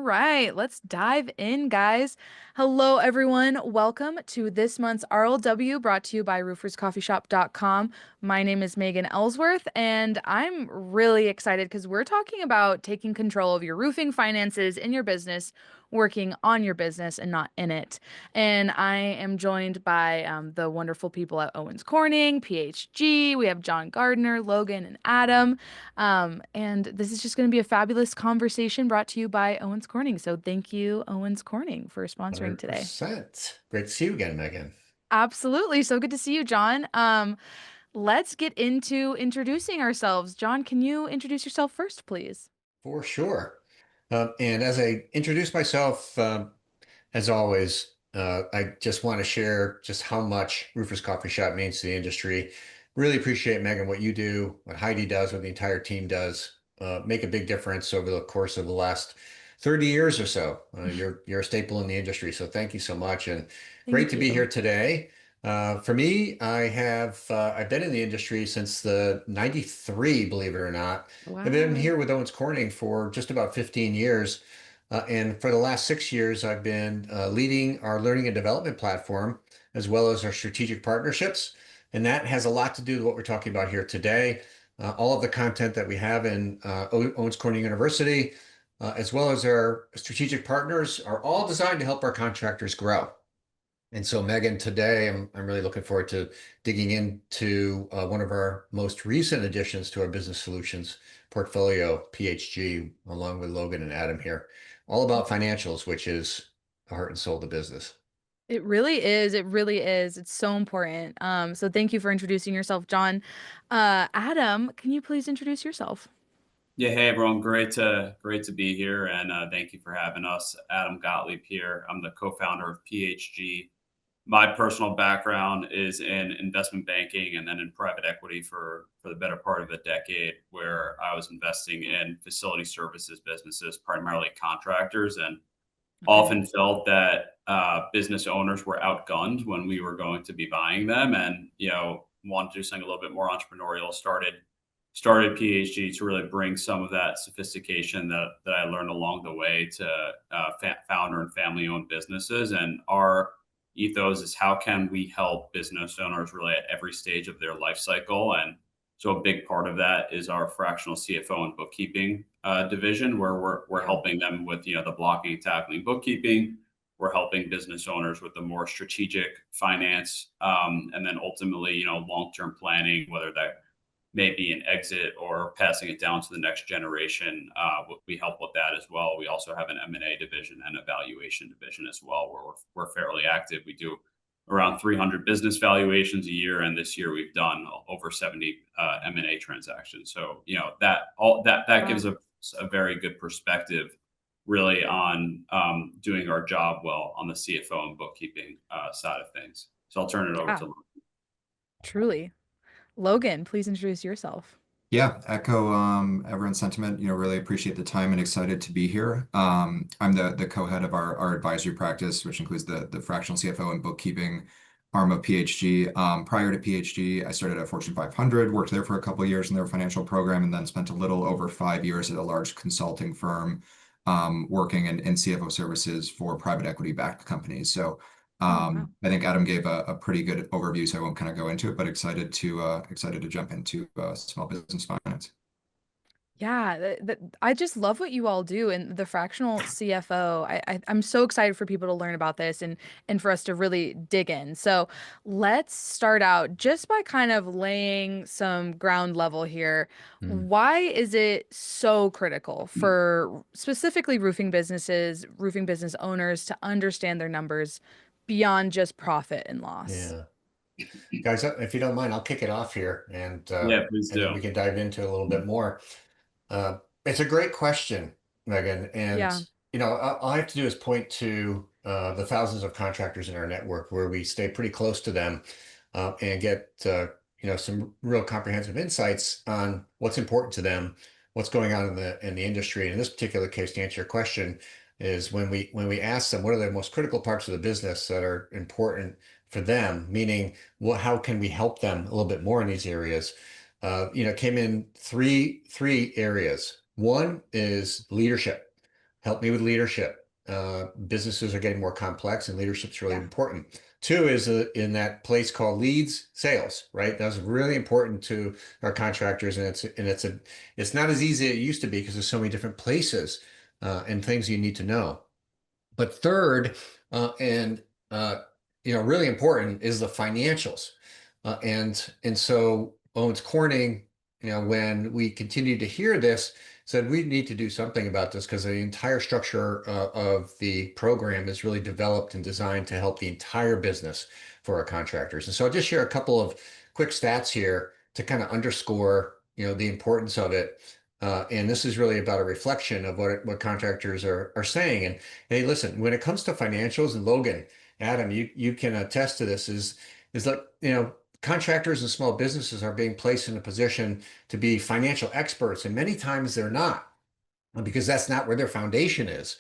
right, let's dive in, guys. Hello, everyone. Welcome to this month's RLW brought to you by RoofersCoffeeShop.com. My name is Megan Ellsworth, and I'm really excited because we're talking about taking control of your roofing finances in your business, working on your business and not in it. And I am joined by the wonderful people at Owens Corning, PhD. We have Jon Gardner, Logan, and Adam. And this is just going to be a fabulous conversation brought to you by Owens Corning. So thank you, Owens Corning, for sponsoring today. 100%. Great to see you again, Megan. Absolutely. So good to see you, Jon. Let's get into introducing ourselves. Jon, can you introduce yourself first, please? For sure. And as I introduce myself, as always, I just want to share just how much Roofer's Coffee Shop means to the industry. Really appreciate, Megan, what you do, what Heidi does, what the entire team does. Make a big difference over the course of the last 30 years or so. You're a staple in the industry, so thank you so much, and great Thank to be you. here today. For me, I've been in the industry since the 93, believe it or not. I've been Wow. here with Owens Corning for just about 15 years. And for the last 6 years, I've been leading our learning and development platform, as well as our strategic partnerships. And that has a lot to do with what we're talking about here today. All of the content that we have in Owens Corning University, as well as our strategic partners, are all designed to help our contractors grow. And so, Megan, today I'm really looking forward to digging into one of our most recent additions to our business solutions portfolio, PHG, along with Logan and Adam here, all about financials, which is the heart and soul of the business. It really is. It really is. It's so important. So thank you for introducing yourself, Jon. Adam, can you please introduce yourself? Yeah, hey everyone, great to be here, and thank you for having us. Adam Gottlieb here. I'm the co-founder of PHG. My personal background is in investment banking and then in private equity for the better part of a decade, where I was investing in facility services businesses, primarily contractors, and Okay. often felt that business owners were outgunned when we were going to be buying them, and wanted to do something a little bit more entrepreneurial. Started PhD to really bring some of that sophistication that I learned along the way to founder and family owned businesses. And our ethos is, how can we help business owners really at every stage of their life cycle? And so a big part of that is our fractional CFO and bookkeeping division, where we're Yeah. helping them with the blocking and tackling bookkeeping. We're helping business owners with the more strategic finance, and then ultimately long term planning, whether that may be an exit or passing it down to the next generation. We help with that as well. We also have an M&A division and a valuation division as well, where we're fairly active. We do around 300 business valuations a year, and this year we've done over 70 M&A transactions. So that gives Wow. a very good perspective, really, on doing our job well on the CFO and bookkeeping side of things. So I'll turn it over Yeah, to. truly. Logan, please introduce yourself. Yeah, echo everyone's sentiment. Really appreciate the time and excited to be here. I'm the co-head of our advisory practice, which includes the fractional CFO and bookkeeping arm of PHG. Prior to PHG, I started at Fortune 500, worked there for a couple of years in their financial program, and then spent a little over 5 years at a large consulting firm, working in CFO services for private equity-backed companies. So Oh, wow. I think Adam gave a pretty good overview, so I won't kind of go into it, but excited to jump into small business finance. Yeah, I just love what you all do, and the fractional CFO. I'm so excited for people to learn about this and for us to really dig in. So let's start out just by kind of laying some ground level here. Hmm. Why is it so critical for specifically roofing businesses, roofing business owners to understand their numbers beyond just profit and loss? Yeah. Guys, if you don't mind, I'll kick it off here, Yeah, please and then do. we can dive into it a little bit more. It's a great question, Megan. And, Yeah. all I have to do is point to the thousands of contractors in our network where we stay pretty close to them, and get, some real comprehensive insights on what's important to them, what's going on in the industry. And in this particular case, to answer your question, is when we ask them what are the most critical parts of the business that are important for them, meaning how can we help them a little bit more in these areas? Came in three areas. One is leadership. help me with leadership. Businesses are getting more complex and leadership's really Yeah. important. Two is in that place called leads sales, right? That's really important to our contractors, and it's not as easy as it used to be because there's so many different places and things you need to know. But third, and really important is the financials. And so Owens Corning, when we continued to hear this, said we need to do something about this because the entire structure of the program is really developed and designed to help the entire business for our contractors. And so I'll just share a couple of quick stats here to kind of underscore, the importance of it. And this is really about a reflection of what contractors are saying. And hey, listen, when it comes to financials, and Logan, Adam, you can attest to this, is that, contractors and small businesses are being placed in a position to be financial experts, and many times they're not because that's not where their foundation is.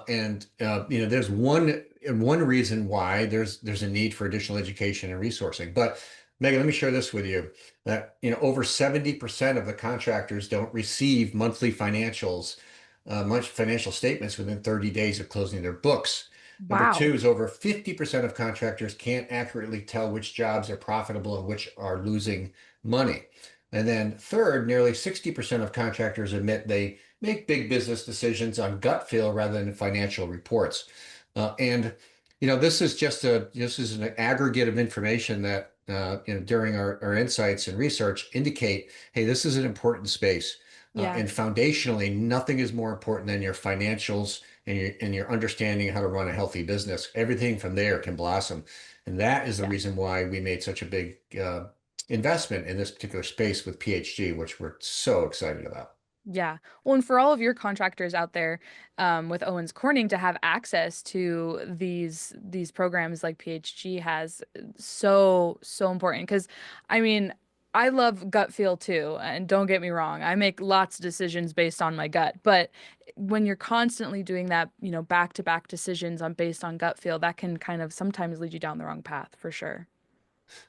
There's one reason why there's a need for additional education and resourcing. But Megan, let me share this with you that over 70% of the contractors don't receive monthly financial statements within 30 days of closing their books. Number Wow. two is over 50% of contractors can't accurately tell which jobs are profitable and which are losing money. And then third, nearly 60% of contractors admit they make big business decisions on gut feel rather than financial reports. This is an aggregate of information that during our insights and research indicate, hey, this is an important space. Yeah. And foundationally, nothing is more important than your financials and your understanding how to run a healthy business. Everything from there can blossom. And that is the Yeah. reason why we made such a big investment in this particular space with PhD, which we're so excited about. Yeah. Well, and for all of your contractors out there, with Owens Corning to have access to these programs like PHG has, so important. Because, I mean, I love gut feel too, and don't get me wrong, I make lots of decisions based on my gut. But when you're constantly doing that, back-to-back decisions based on gut feel, that can kind of sometimes lead you down the wrong path for sure.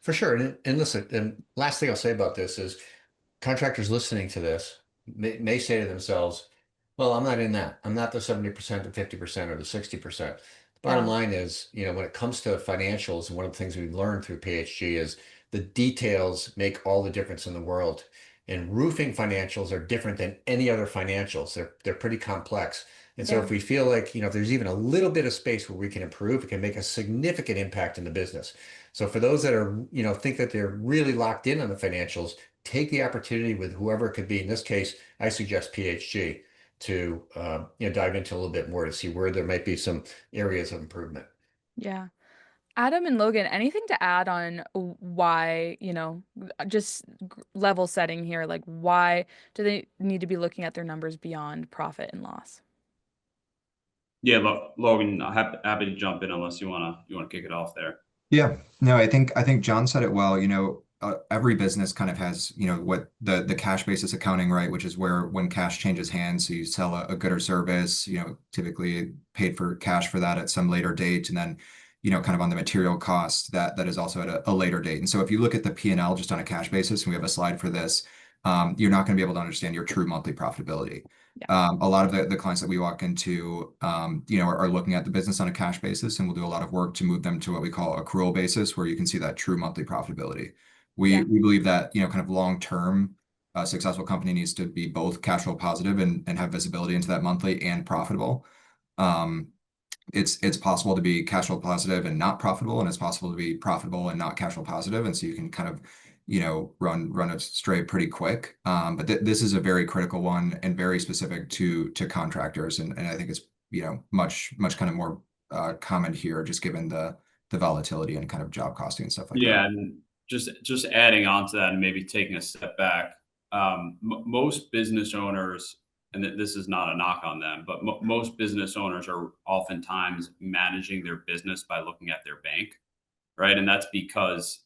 For sure. And listen, and last thing I'll say about this is contractors listening to this may say to themselves, well, I'm not in that. I'm not the 70%, the 50%, or the 60%. The bottom Yeah. line is, when it comes to financials, and one of the things we've learned through PhD is the details make all the difference in the world. And roofing financials are different than any other financials. They're pretty complex. And so Yeah. if we feel like, if there's even a little bit of space where we can improve, it can make a significant impact in the business. So for those that are, think that they're really locked in on the financials, take the opportunity with whoever it could be. In this case, I suggest PhD to dive into a little bit more to see where there might be some areas of improvement. Yeah. Adam and Logan, anything to add on why, just level setting here, like why do they need to be looking at their numbers beyond profit and loss? Yeah, Logan, happy to jump in unless you wanna kick it off there. Yeah, no, I think John said it well. Every business kind of has, what the cash basis accounting, right, which is where when cash changes hands, so you sell a good or service, typically paid for cash for that at some later date, and then, kind of on the material cost that is also at a later date. And so if you look at the P&L just on a cash basis, and we have a slide for this, you're not going to be able to understand your true monthly profitability. Yeah. A lot of the clients that we walk into, are looking at the business on a cash basis, and we'll do a lot of work to move them to what we call accrual basis, where you can see that true monthly profitability. Yeah. We believe that, kind of long term, a successful company needs to be both cash flow positive and have visibility into that monthly and profitable. It's possible to be cash flow positive and not profitable, and it's possible to be profitable and not cash flow positive. And so you can kind of, run it straight pretty quick. But this is a very critical one and very specific to contractors. And I think it's, much kind of more common here, just given the volatility and kind of job costing and stuff like that. Yeah, and just adding on to that and maybe taking a step back, most business owners, and this is not a knock on them, but most business owners are oftentimes managing their business by looking at their bank, right? And that's because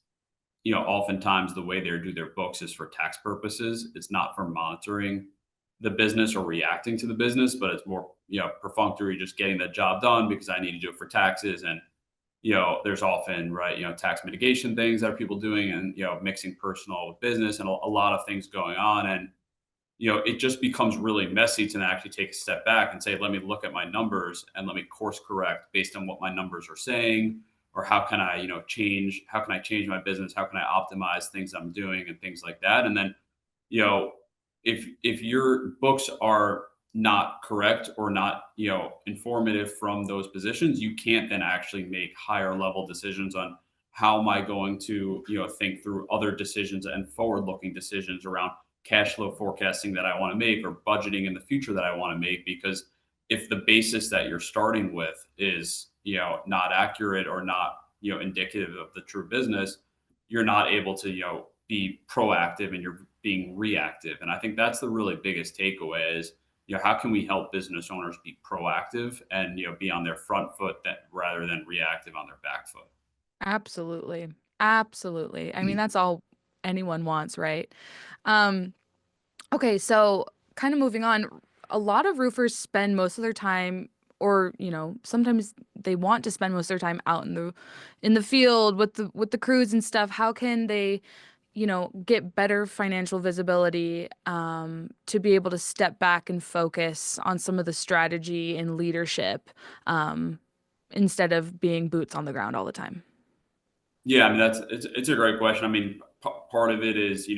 oftentimes the way they do their books is for tax purposes. It's not for monitoring the business or reacting to the business, but it's more perfunctory, just getting the job done because I need to do it for taxes. And there's often, right, tax mitigation things that are people doing and, mixing personal with business and a lot of things going on. And, it just becomes really messy to actually take a step back and say, let me look at my numbers and let me course correct based on what my numbers are saying, or how can I, how can I change my business? How can I optimize things I'm doing and things like that? And then, you know, if your books are not correct or not, informative from those positions, you can't then actually make higher level decisions on how am I going to, think through other decisions and forward looking decisions around cash flow forecasting that I want to make or budgeting in the future that I want to make. Because if the basis that you're starting with is, not accurate or not, indicative of the true business, you're not able to, be proactive and you're being reactive. And I think that's the really biggest takeaway is, how can we help business owners be proactive and, be on their front foot that rather than reactive on their back foot? Absolutely. Absolutely. I mean, that's all anyone wants, right? Um, okay, so kind of moving on, a lot of roofers spend most of their time or, sometimes they want to spend most of their time out in the field with the crews and stuff. How can they, get better financial visibility to be able to step back and focus on some of the strategy and leadership um, instead of being boots on the ground all the time? Yeah, I mean it's a great question. I mean, part of it is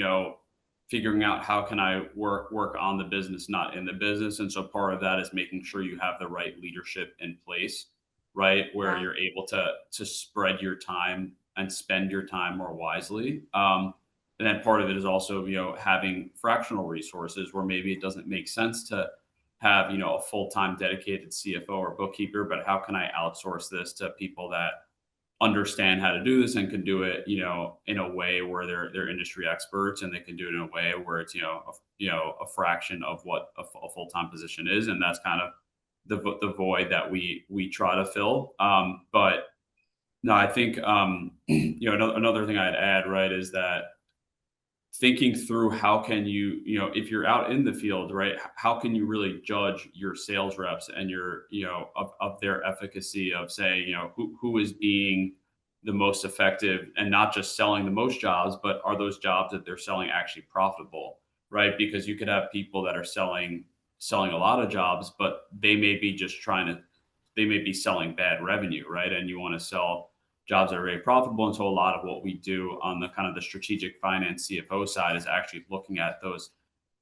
figuring out how can I work on the business, not in the business, and so part of that is making sure you have the right leadership in place, right, where Yeah. you're able to spread your time and spend your time more wisely. And then part of it is also having fractional resources where maybe it doesn't make sense to have a full time dedicated CFO or bookkeeper, but how can I outsource this to people that understand how to do this and can do it, in a way where they're industry experts and they can do it in a way where it's, a fraction of what a full time position is, and that's kind of the void that we try to fill. But no, I think another thing I'd add, right, is that thinking through how can you, if you're out in the field, right, how can you really judge your sales reps and your, of their efficacy of saying, who is being the most effective and not just selling the most jobs, but are those jobs that they're selling actually profitable, right? Because you could have people that are selling a lot of jobs, but they may be selling bad revenue, right? And you want to sell jobs that are very profitable. And so a lot of what we do on the kind of the strategic finance CFO side is actually looking at those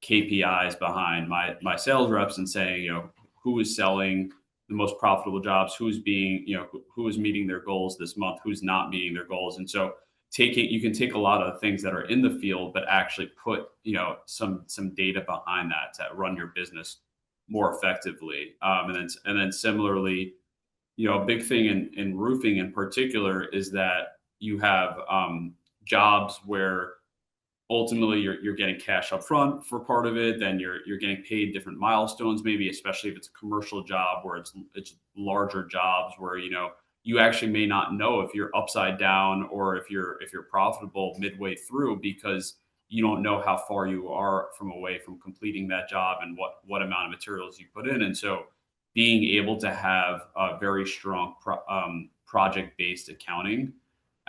KPIs behind my sales reps and saying, who is selling the most profitable jobs, who's being, who is meeting their goals this month, who's not meeting their goals. And so you can take a lot of things that are in the field, but actually put, some data behind that to run your business more effectively. And then similarly, a big thing in roofing in particular is that you have jobs where ultimately you're getting cash up front for part of it, then you're getting paid different milestones, maybe especially if it's a commercial job where it's larger jobs where you actually may not know if you're upside down or if you're profitable midway through because you don't know how far you are from away from completing that job and what amount of materials you put in. And so being able to have a very strong project based accounting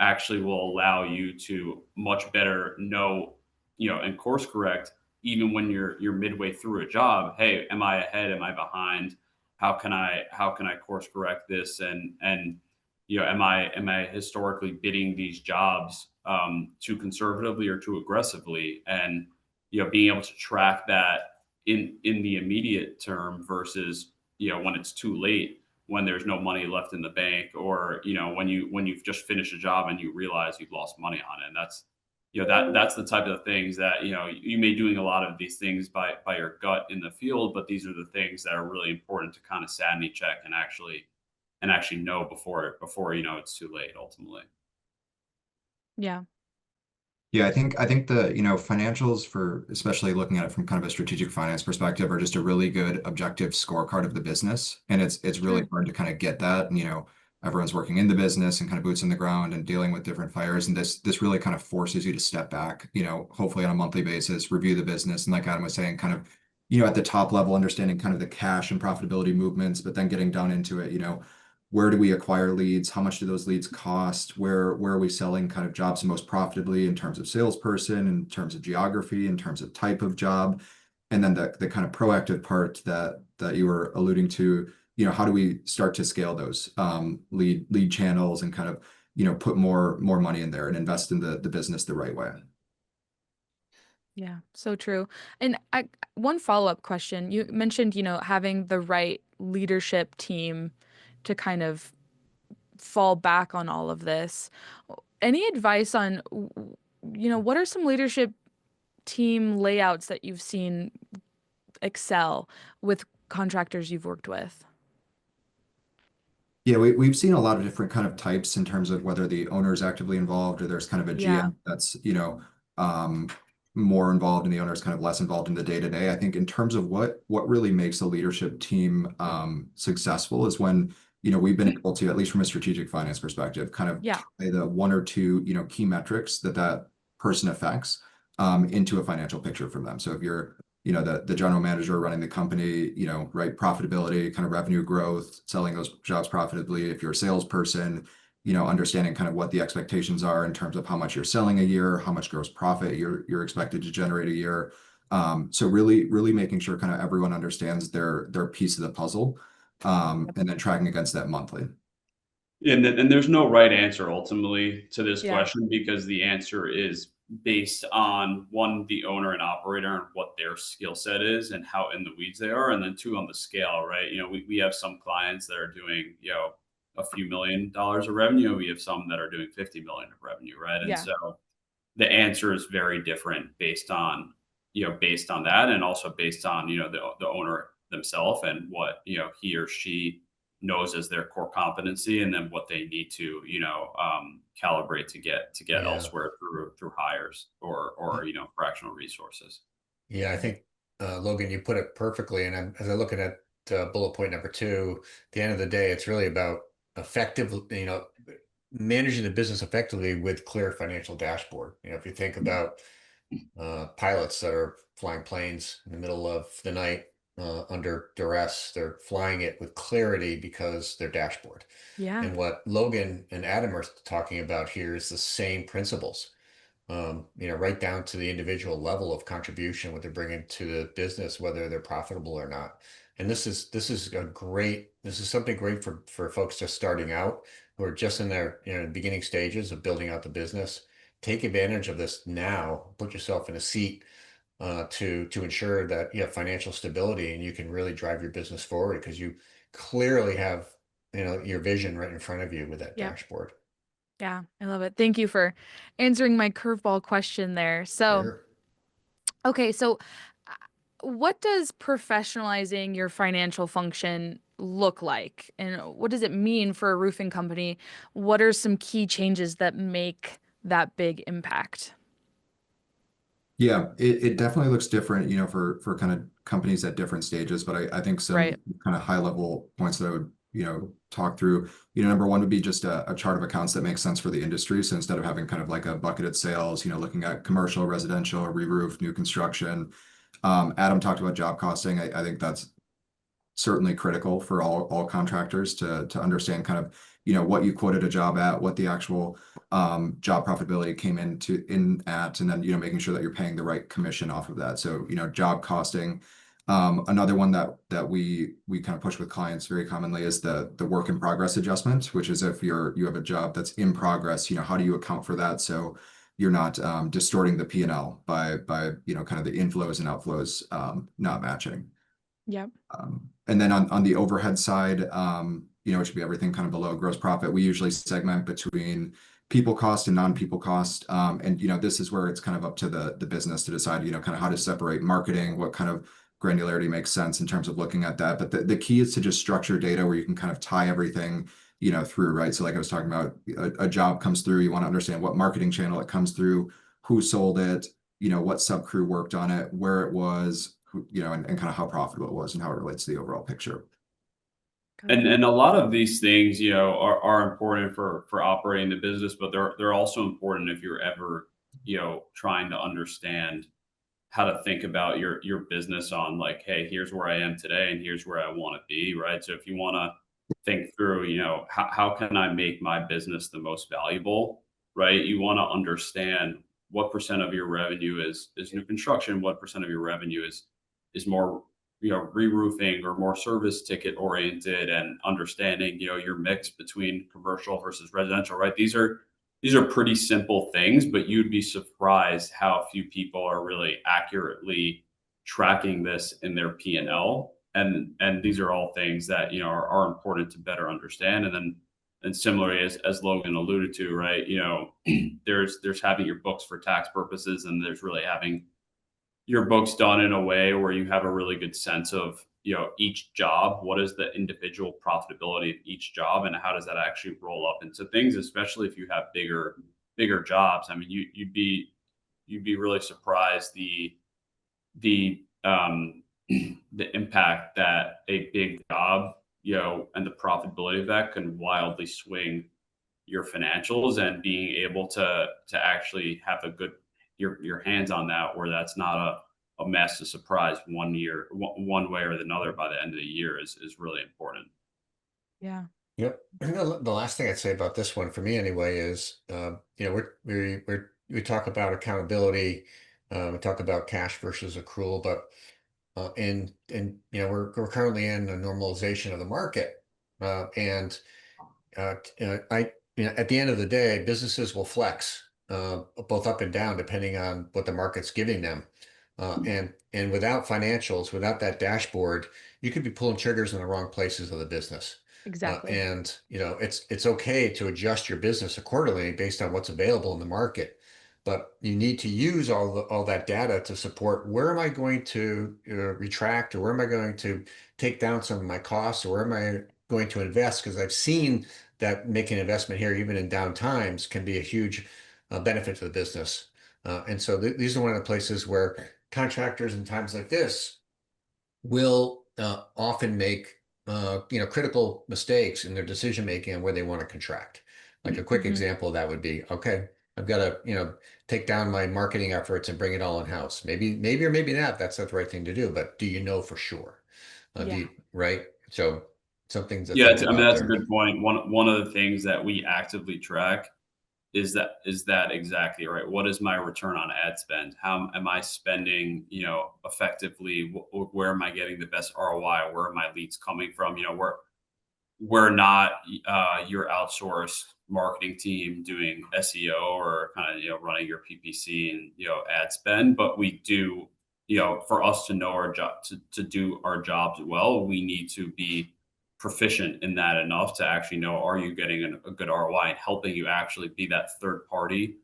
actually will allow you to much better know, and course correct even when you're midway through a job. Hey, am I ahead? Am I behind? How can I course correct this? And am I historically bidding these jobs too conservatively or too aggressively? And being able to track that in the immediate term versus when it's too late, when there's no money left in the bank, or when you've just finished a job and you realize you've lost money on it. And that's the type of things that you may doing a lot of these things by your gut in the field, but these are the things that are really important to kind of sanity check and actually know before it's too late ultimately. Yeah. Yeah, I think the, financials for especially looking at it from kind of a strategic finance perspective are just a really good objective scorecard of the business. And it's really Sure. hard to kind of get that. And, everyone's working in the business and kind of boots on the ground and dealing with different fires. And this really kind of forces you to step back, hopefully on a monthly basis, review the business. And like Adam was saying, kind of, at the top level, understanding kind of the cash and profitability movements, but then getting down into it, where do we acquire leads? How much do those leads cost? Where are we selling kind of jobs most profitably in terms of salesperson, in terms of geography, in terms of type of job? And then the kind of proactive part that you were alluding to, how do we start to scale those lead channels and kind of, put more money in there and invest in the business the right way. Yeah, so true. And one follow-up question. You mentioned, having the right leadership team to kind of fall back on all of this. Any advice on, what are some leadership team layouts that you've seen excel with contractors you've worked with? Yeah, we've seen a lot of different kind of types in terms of whether the owner is actively involved or there's kind of a Yeah, GM that's, um, more involved and the owner is kind of less involved in the day to day. I think in terms of what really makes a leadership team successful is when, we've been able to, at least from a strategic finance perspective, kind of yeah, tie the one or two, key metrics that person affects into a financial picture for them. So if you're the general manager running the company, right, profitability, kind of revenue growth, selling those jobs profitably. If you're a salesperson, understanding kind of what the expectations are in terms of how much you're selling a year, how much gross profit you're expected to generate a year. So really making sure kind of everyone understands their piece of the puzzle, and then tracking against that monthly. And there's no right answer ultimately to this yeah, question because the answer is based on one, the owner and operator and what their skill set is and how in the weeds they are. And then two, on the scale, right? We have some clients that are doing, a few $1 million of revenue. We have some that are doing 50 million of revenue, right? And yeah, so the answer is very different based on that, and also based on the owner themselves and what he or she knows as their core competency, and then what they need to calibrate to get Yeah. elsewhere through hires or fractional resources. Yeah, I think Logan, you put it perfectly. And as I look at bullet point number two, at the end of the day, it's really about effective, managing the business effectively with clear financial dashboard. If you think about pilots that are flying planes in the middle of the night under duress, they're flying it with clarity because their dashboard. yeah, And what Logan and Adam are talking about here is the same principles, right down to the individual level of contribution, what they're bringing to the business, whether they're profitable or not. And this is something great for folks just starting out who are just in their beginning stages of building out the business. Take advantage of this now. Put yourself in a seat to ensure that you have financial stability and you can really drive your business forward because you clearly have your vision right in front of you with that yep, dashboard. yeah. I love it. Thank you for answering my curveball question there. So, Sure. okay, so uh, what does professionalizing your financial function look like? And what does it mean for a roofing company? What are some key changes that make that big impact? Yeah, it definitely looks different, for kind of companies at different stages. But I think Right. some kind of high level points that I would, talk through, number one would be just a chart of accounts that makes sense for the industry. So instead of having kind of like a bucketed sales, looking at commercial, residential, re-roof, new construction. Adam talked about job costing. I think that's certainly critical for all contractors to understand kind of what you quoted a job at, what the actual job profitability came in at, and then making sure that you're paying the right commission off of that. So job costing. Another one that we kind of push with clients very commonly is the work in progress adjustment, which is if you have a job that's in progress, how do you account for that so you're not distorting the P&L by kind of the inflows and outflows not matching. Yep. And then on the overhead side, it should be everything kind of below gross profit. We usually segment between people cost and non-people cost. And this is where it's kind of up to the business to decide, kind of how to separate marketing, what kind of granularity makes sense in terms of looking at that. But the key is to just structure data where you can kind of tie everything, through, right? So like I was talking about, a job comes through, you want to understand what marketing channel it comes through, who sold it, what sub crew worked on it, where it was, and kind of how profitable it was and how it relates to the overall picture. Got And it. and a lot of these things, are important for operating the business, but they're also important if you're ever, trying to understand how to think about your business on like, hey, here's where I am today and here's where I want to be, right? So if you want to think through, how can I make my business the most valuable, right? You want to understand what percent of your revenue is new construction, what percent of your revenue is is more, re-roofing or more service ticket oriented, and understanding, your mix between commercial versus residential, right? These are pretty simple things, but you'd be surprised how few people are really accurately tracking this in their P&L. And these are all things that, are important to better understand. And similarly, as Logan alluded to, right, there's having your books for tax purposes, and there's really having your books done in a way where you have a really good sense of, each job. What is the individual profitability of each job, and how does that actually roll up into things, especially if you have bigger jobs. I mean, you'd be really surprised the the impact that a big job, and the profitability of that can wildly swing your financials. And being able to actually have a good your hands on that, where that's not a mess, a surprise one year, one way or another by the end of the year, is really important. Yeah. Yep. And the last thing I'd say about this one for me anyway is, we talk about accountability, we talk about cash versus accrual, but we're currently in a normalization of the market, and at the end of the day, businesses will flex, both up and down, depending on what the market's giving them. And without financials, without that dashboard, you could be pulling triggers in the wrong places of the business. Exactly. And it's okay to adjust your business accordingly based on what's available in the market, but you need to use all that data to support where am I going to retract, or where am I going to take down some of my costs, or where am I going to invest? Because I've seen that making an investment here, even in down times, can be a huge benefit to the business. And so these are one of the places where contractors in times like this will often make critical mistakes in their decision making on where they want to contract. Like a quick Mhm. example of that would be, okay, I've got to take down my marketing efforts and bring it all in house. Maybe or maybe not. That's not the right thing to do. But do you know for sure? Yeah. Right? So something to Yeah, think I mean, about that's a there. good point. One of the things that we actively track is that exactly right. What is my return on ad spend? How am I spending, effectively? Where am I getting the best ROI? Where are my leads coming from? We're not your outsourced marketing team doing SEO, or kind of, running your PPC and, ad spend, but we do, for us to know our job, to do our jobs well, we need to be proficient in that enough to actually know, are you getting a good ROI, and helping you actually be that third party,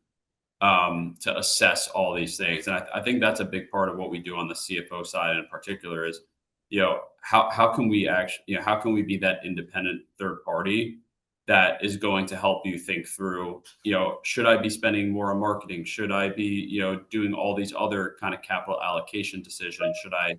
to assess all these things. And I think that's a big part of what we do on the CFO side in particular is, how can we actually, how can we be that independent third party that is going to help you think through, should I be spending more on marketing? Should I be, doing all these other kind of capital allocation decisions? Should I,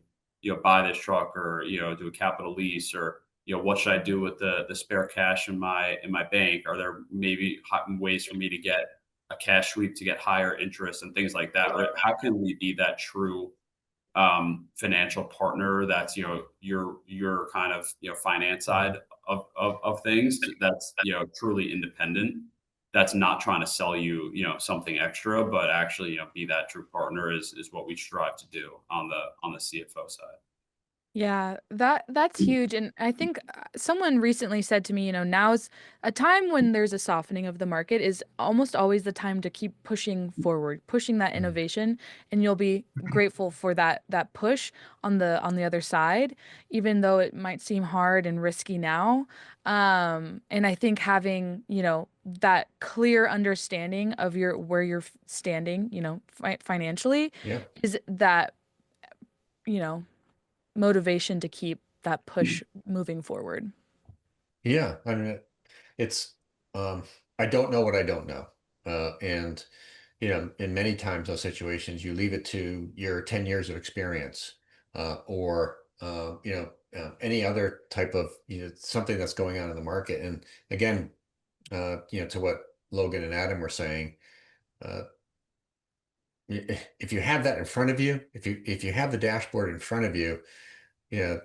buy this truck, or, do a capital lease, or, what should I do with the spare cash in my bank? Are there maybe ways for me to get a cash sweep to get higher interest and things like that, right? How can we be that true financial partner that's, your kind of, finance side of things, that's, truly independent, that's not trying to sell you, something extra, but actually, be that true partner is what we strive to do on the CFO side. Yeah, that's huge. And I think someone recently said to me, now's a time when there's a softening of the market is almost always the time to keep pushing forward, pushing that Mm. innovation, and you'll be grateful for that push on the other side, even though it might seem hard and risky now. And I think having, that clear understanding of where you're standing, financially Yeah. is that, you know, motivation to keep that push moving forward. Yeah. I mean, it's, I don't know what I don't know. And, in many times those situations, you leave it to your 10 years of experience, or, any other type of, something that's going on in the market. And again, to what Logan and Adam were saying, uh, if you have that in front of you, if you have the dashboard in front of you, yeah,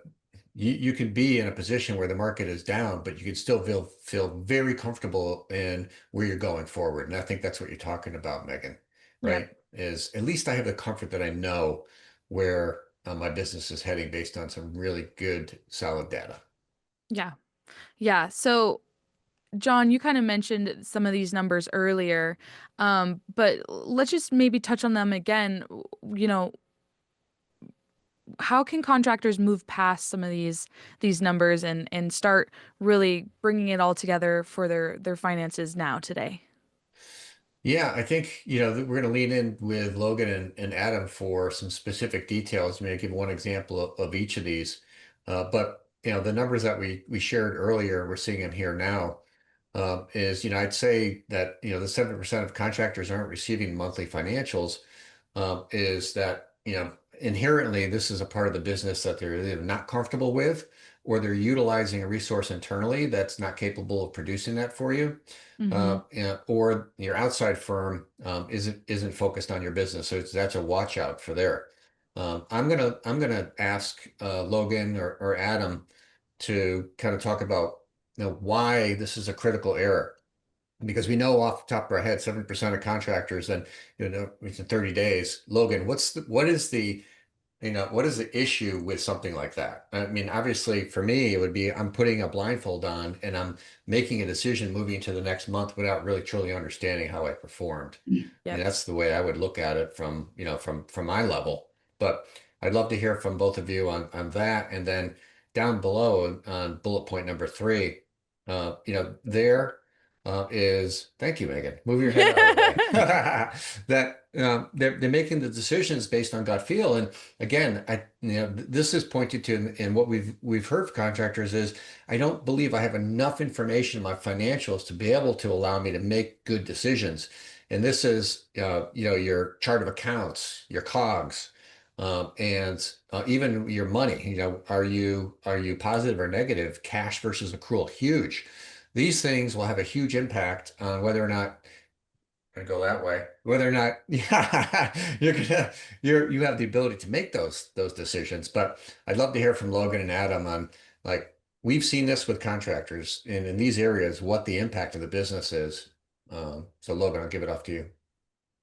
you could be in a position where the market is down, but you could still feel very comfortable in where you're going forward. And I think that's what you're talking about, Megan, Yep. right? Is at least I have the comfort that I know where my business is heading based on some really good, solid data. Yeah. Yeah. So, Jon, you kind of mentioned some of these numbers earlier, but let's just maybe touch on them again. You know, how can contractors move past some of these numbers and start really bringing it all together for their finances now today? Yeah, I think, we're going to lean in with Logan and Adam for some specific details. Maybe give one example of each of these. But, the numbers that we shared earlier, we're seeing them here now, is, I'd say that, the 7% of contractors aren't receiving monthly financials, is that, inherently this is a part of the business that they're either not comfortable with, or they're utilizing a resource internally that's not capable of producing that for you, Mm-hmm. or your outside firm isn't focused on your business. So that's a watch out for there. I'm gonna ask Logan or Adam to kind of talk about why this is a critical error, because we know off the top of our head 7% of contractors, and it's in 30 days. Logan, what is the issue with something like that? I mean, obviously for me, it would be I'm putting a blindfold on and I'm making a decision moving to the next month without really truly understanding how I performed. I mean, Yep. that's the way I would look at it from, from my level. But I'd love to hear from both of you on that. And then down below on bullet point number 3, there is, thank you, Megan. Move your head out of the way. That they're making the decisions based on gut feel. And again, this is pointed to in what we've heard from contractors is I don't believe I have enough information in my financials to be able to allow me to make good decisions. And this is your chart of accounts, your COGS, and even your money. Are you positive or negative? Cash versus accrual, huge. These things will have a huge impact on whether or not go that way. Whether or not yeah, you have the ability to make those decisions. But I'd love to hear from Logan and Adam on, like, we've seen this with contractors in these areas, what the impact of the business is. So Logan, I'll give it off to you.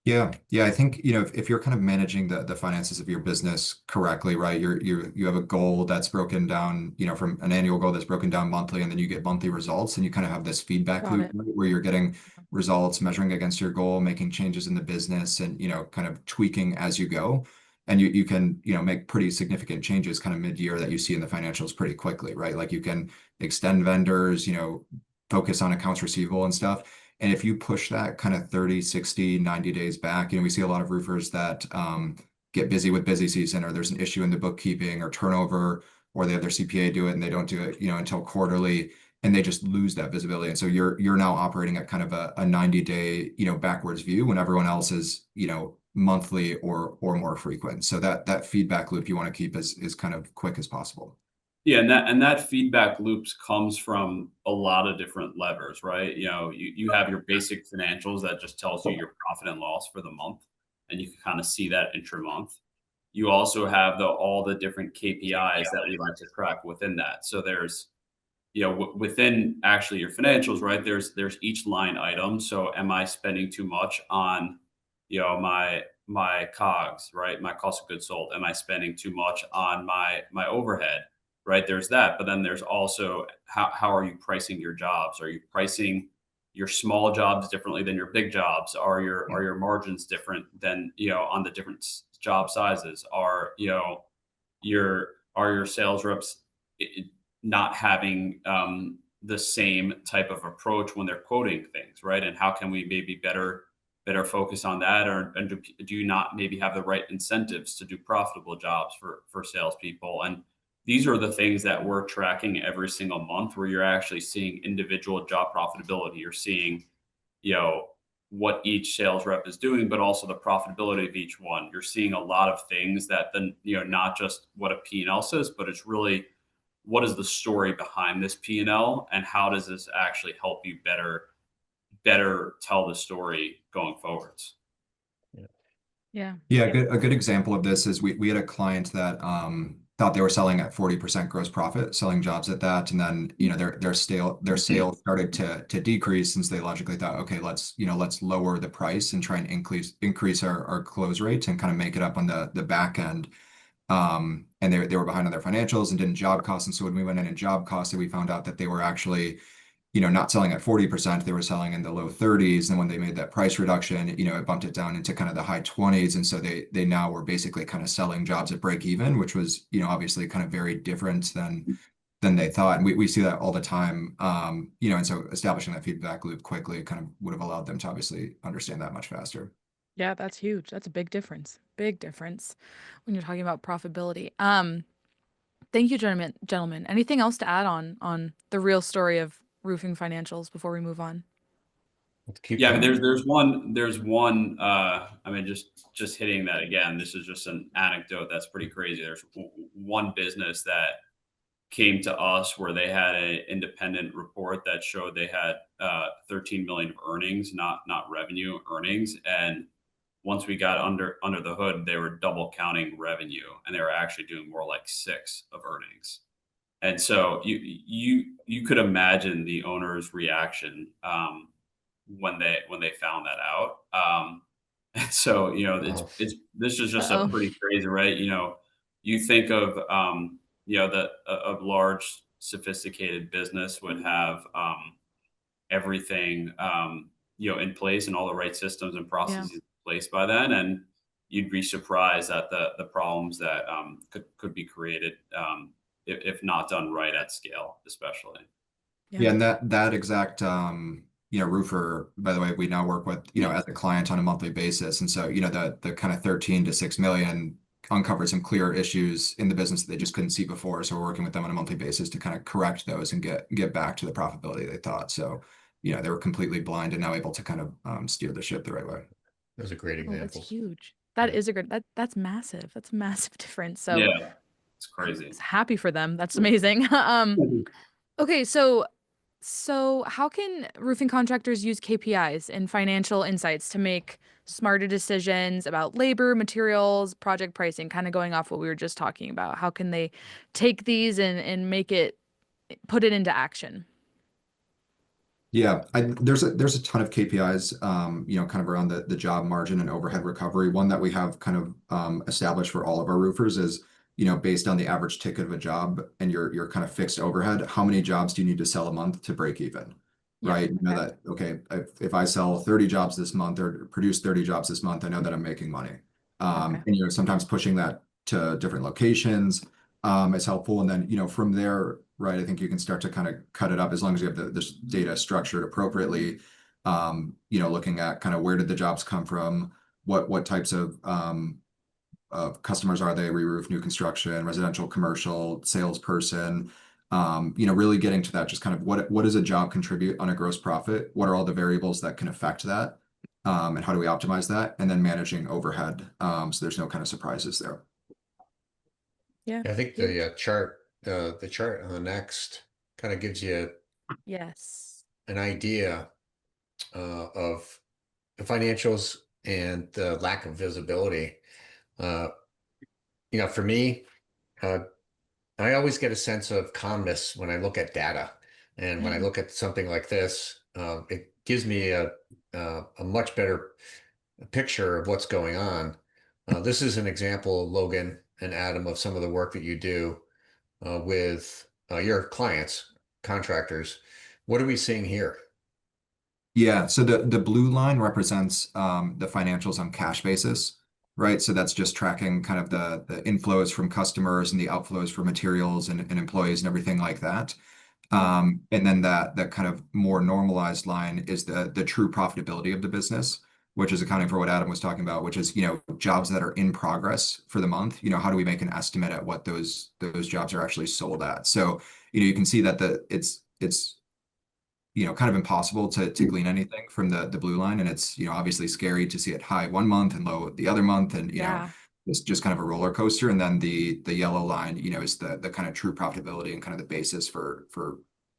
Yeah, yeah. I think, if you're kind of managing the finances of your business correctly, right? You have a goal that's broken down, from an annual goal that's broken down monthly, and then you get monthly results, and you kind of have this feedback Got loop, it. right, where you're getting results, measuring against your goal, making changes in the business, and kind of tweaking as you go. And you can, make pretty significant changes kind of mid-year that you see in the financials pretty quickly, right? Like you can extend vendors, focus on accounts receivable and stuff. And if you push that kind of 30, 60, 90 days back, we see a lot of roofers that get busy with busy season, or there's an issue in the bookkeeping or turnover, or they have their CPA do it and they don't do it, until quarterly, and they just lose that visibility. And so you're now operating at kind of a 90-day, backwards view when everyone else is, monthly or more frequent. So that feedback loop you want to keep is kind of quick as possible. Yeah, and that feedback loops comes from a lot of different levers, right? You have your basic financials that just tells you your profit and loss for the month, and you can kind of see that intra-month. You also have all the different KPIs that we like to track within that. So there's, within actually your financials, right? There's each line item. So am I spending too much on, my COGS, right? My cost of goods sold. Am I spending too much on my overhead? Right, there's that, but then there's also how are you pricing your jobs? Are you pricing your small jobs differently than your big jobs? Are your margins different than on the different job sizes? Are your sales reps not having the same type of approach when they're quoting things, right? And how can we maybe better focus on that, or and do you not maybe have the right incentives to do profitable jobs for salespeople? And these are the things that we're tracking every single month, where you're actually seeing individual job profitability. You're seeing, what each sales rep is doing, but also the profitability of each one. You're seeing a lot of things that then, not just what a P&L says, but it's really what is the story behind this P&L, and how does this actually help you better tell the story going forwards. Yeah. Yeah, a good example of this is we had a client that thought they were selling at 40% gross profit, selling jobs at that, and then their sales started to decrease, since they logically thought, okay, let's lower the price and try and increase our close rates and kind of make it up on the back end. And they were behind on their financials and didn't job cost. And so when we went in and job costed, we found out that they were actually, not selling at 40%, they were selling in the low 30s. And when they made that price reduction, it bumped it down into kind of the high 20s. And so they now were basically kind of selling jobs at break even, which was, obviously kind of very different than they thought. And we see that all the time. And so establishing that feedback loop quickly kind of would have allowed them to obviously understand that much faster. Yeah, that's huge. That's a big difference. Big difference when you're talking about profitability. Thank you, gentlemen. Anything else to add on the real story of roofing financials before we move on? Let's keep Yeah, I mean, going. there's one. I mean, just hitting that again. This is just an anecdote that's pretty crazy. There's one business that came to us where they had an independent report that showed they had 13 million of earnings, not revenue, earnings. And once we got under the hood, they were double counting revenue, and they were actually doing more like 6 of earnings. And so you could imagine the owner's reaction when they found that out. And so Wow. it's this is just a Uh-oh. pretty crazy, right? You think of that a large sophisticated business would have everything in place and all the right systems and Yeah. processes in place by then, and you'd be surprised at the problems that could be created if not done right at scale, especially. Yeah. Yeah, and that exact roofer, by the way, we now work with, as a client on a monthly basis. And so, the kind of 13 to 6 million uncovered some clear issues in the business that they just couldn't see before. So we're working with them on a monthly basis to kind of correct those and get back to the profitability they thought. So, they were completely blind and now able to kind of steer the ship the right way. Those are great Oh, that's examples. huge. That Yeah. is a good that's massive. That's a massive difference. So Yeah, it's I'm crazy. happy for them. That's amazing. Okay, so how can roofing contractors use KPIs and financial insights to make smarter decisions about labor, materials, project pricing, kind of going off what we were just talking about? How can they take these and put it into action? Yeah, there's a ton of KPIs, kind of around the job margin and overhead recovery. One that we have kind of established for all of our roofers is, based on the average ticket of a job and your kind of fixed overhead, how many jobs do you need to sell a month to break even, Yeah. right? You know Okay. that, okay, if I sell 30 jobs this month or produce 30 jobs this month, I know that I'm making money. Okay. And sometimes pushing that to different locations is helpful. And then, from there, right, I think you can start to kind of cut it up as long as you have this data structured appropriately. Looking at kind of where did the jobs come from, what types of customers are they, re-roof, new construction, residential, commercial, salesperson. Really getting to that, just kind of what does a job contribute on a gross profit? What are all the variables that can affect that? And how do we optimize that? And then managing overhead, so there's no kind of surprises there. Yeah. I think Huge. the chart on the next kind of gives you Yes. an idea of the financials and the lack of visibility. Uh, for me, uh, I always get a sense of calmness when I look at data, and when I look at something like this, it gives me a much better picture of what's going on. This is an example, Logan and Adam, of some of the work that you do with your clients, contractors. What are we seeing here? Yeah, so the blue line represents the financials on cash basis, right? So that's just tracking kind of the inflows from customers and the outflows for materials and employees and everything like that. Yeah. And then that kind of more normalized line is the true profitability of the business, which is accounting for what Adam was talking about, which is, jobs that are in progress for the month. How do we make an estimate at what those jobs are actually sold at? So, you can see that it's kind of impossible to glean anything from the blue line. And it's, obviously scary to see it high one month and low the other month. And, Yeah. it's just kind of a roller coaster. And then the yellow line, is the kind of true profitability and kind of the basis for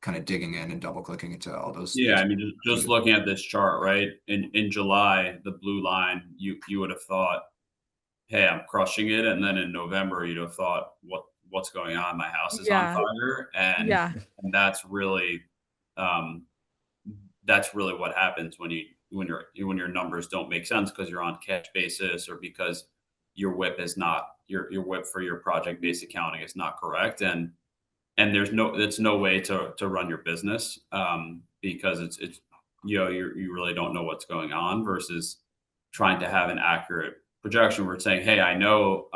kind of digging in and double clicking into all Yeah, those. I mean, just looking at this chart, right? In July, the blue line, you would have thought, "Hey, I'm crushing it," and then in November, you'd have thought, "What's going on? My house is on Yeah. fire," and Yeah. and um, that's really what happens when your numbers don't make sense because you're on cash basis or because your WIP is not your WIP for your project-based accounting is not correct, and it's no way to run your business, because it's you really don't know what's going on versus trying to have an accurate projection. We're saying, hey, I know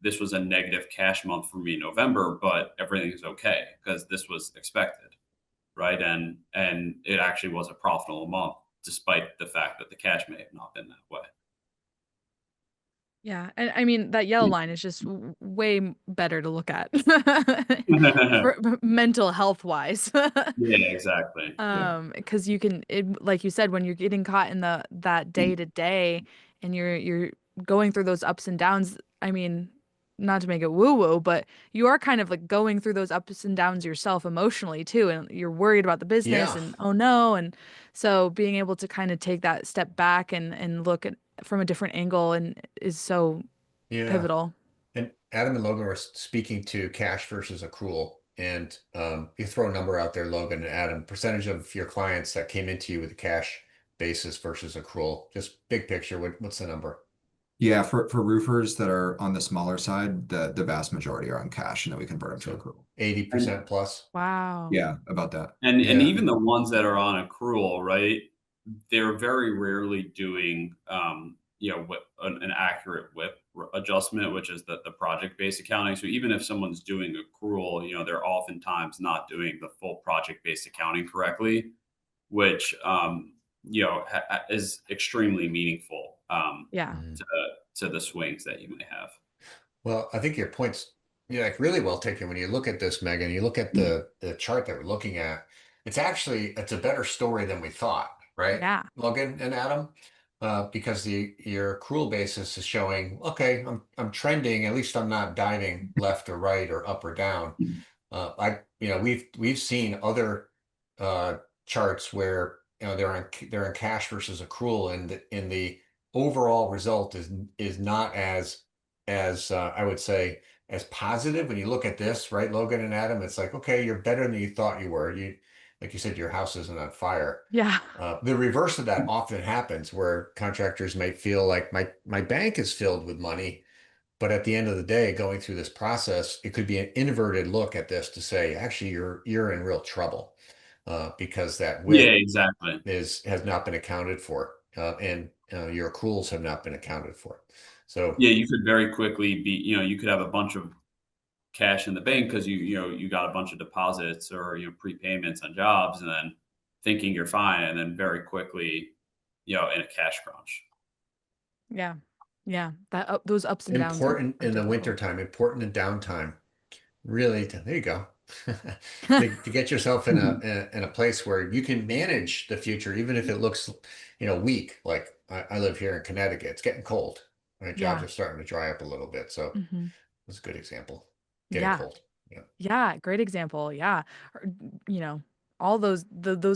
this was a negative cash month for me in November, but everything's okay because this was expected, right? And it actually was a profitable month despite the fact that the cash may have not been that way. Yeah, and I mean that yellow line is just way better to look at for mental health wise. Yeah, exactly. Because you can, like you said, when you're getting caught in that day to day, and you're going through those ups and downs. I mean, not to make it woo woo, but you are kind of like going through those ups and downs yourself emotionally too, and you're worried about the business Yeah. and oh no, and so being able to kind of take that step back and look at from a different angle and is so Yeah. pivotal. And Adam and Logan were speaking to cash versus accrual. And you throw a number out there, Logan and Adam, percentage of your clients that came into you with a cash basis versus accrual. Just big picture, what's the number? Yeah, for roofers that are on the smaller side, the vast majority are on cash, and then we convert them to So accrual. 80% plus? Wow. Yeah, about that. And Yeah. even the ones that are on accrual, right? They're very rarely doing, an accurate WIP adjustment, which is the project-based accounting. So even if someone's doing accrual, they're oftentimes not doing the full project-based accounting correctly, which is extremely meaningful, Yeah. Mhm. to the swings that you may have. Well, I think your point's like really well taken when you look at this, Megan. You look at the chart that we're looking at. It's a better story than we thought, right, Yeah. Logan and Adam? Because your accrual basis is showing, okay, I'm trending. At least I'm not diving left or right or up or down. We've seen other uh, charts where they're in cash versus accrual, and the overall result is not as I would say as positive when you look at this, right, Logan and Adam? It's like, okay, you're better than you thought you were. Like you said, your house isn't on fire. Yeah. The reverse of that often happens where contractors might feel like my bank is filled with money, but at the end of the day, going through this process, it could be an inverted look at this to say, actually, you're in real trouble because that Yeah, WIP exactly. has not been accounted for, and your accruals have not been accounted for. So Yeah, you could very quickly you could have a bunch of cash in the bank because you got a bunch of deposits or prepayments on jobs, and then thinking you're fine, and then very quickly in a cash crunch. Yeah. Yeah. Those ups and downs important are in the difficult. wintertime, important in downtime. Really, there you go. To get yourself in a place where you can manage the future, even if it looks, weak. Like I live here in Connecticut. It's getting cold. My jobs Yeah. are starting to dry up a little bit. So Hmm. it's a good example. Getting Yeah. cold. Yeah. Yeah. Great example. Yeah. Or, you know, all those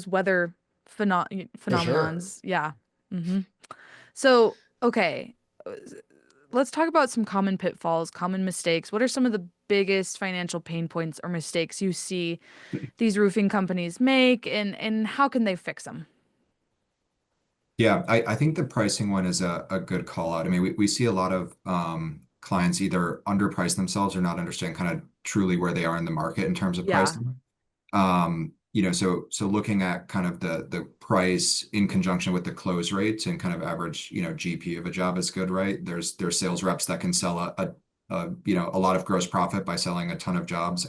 weather For sure. phenomenons. Yeah. Hmm. So, okay, let's talk about some common pitfalls, common mistakes. What are some of the biggest financial pain points or mistakes you see these roofing companies make, and how can they fix them? Yeah, I think the pricing one is a good call out. I mean, we see a lot of clients either underprice themselves or not understand kind of truly where they are in the market in terms of Yeah. pricing. So looking at kind of the price in conjunction with the close rates and kind of average, GP of a job is good, right? There's sales reps that can sell a lot of gross profit by selling a ton of jobs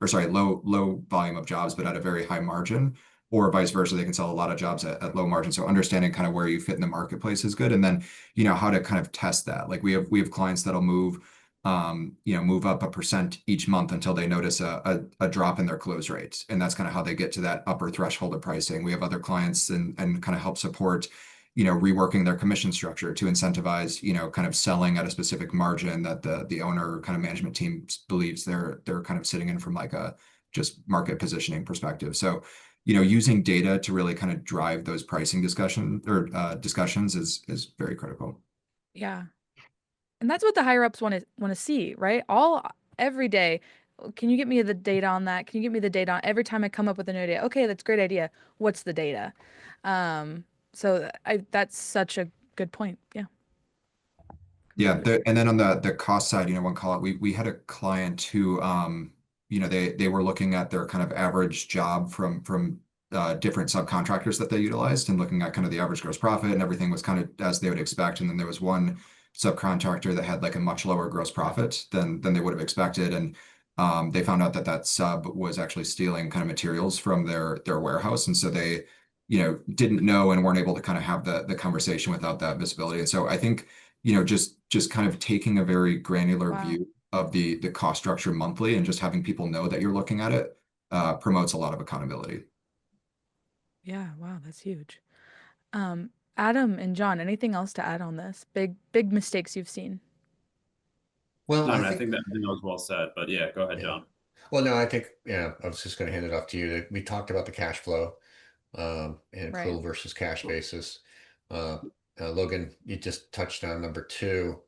or sorry, low volume of jobs, but at a very high margin, or vice versa, they can sell a lot of jobs at low margin. So understanding kind of where you fit in the marketplace is good. And then, how to kind of test that. Like we have clients that'll move up 1% each month until they notice a drop in their close rates. And that's kind of how they get to that upper threshold of pricing. We have other clients and kind of help support, reworking their commission structure to incentivize, kind of selling at a specific margin that the owner kind of management team believes they're kind of sitting in from like a just market positioning perspective. So, using data to really kind of drive those pricing discussions is very critical. Yeah. And that's what the higher ups want to see, right? All every day. Can you get me the data on that? Can you get me the data on every time I come up with an idea? Okay, that's a great idea. What's the data? So that's such a good point. Yeah. Yeah, and then on the cost side, one call out, we had a client who, they were looking at their kind of average job from different subcontractors that they utilized and looking at kind of the average gross profit, and everything was kind of as they would expect. And then there was one subcontractor that had like a much lower gross profit than they would have expected. And they found out that that sub was actually stealing kind of materials from their warehouse. And so they, didn't know and weren't able to kind of have the conversation without that visibility. And so I think just kind of taking a very granular Wow. view of the cost structure monthly and just having people know that you're looking at it promotes a lot of accountability. Yeah, wow, that's huge. Um, Adam and John, anything else to add on this? Big mistakes you've seen. Well, No, I I mean, think, I think that was well said, but yeah, go ahead, yeah. John. Well, no, I think, yeah, I was just going to hand it off to you. We talked about the cash flow and Right. accrual versus cash basis. Uh, Logan, you just touched on number two.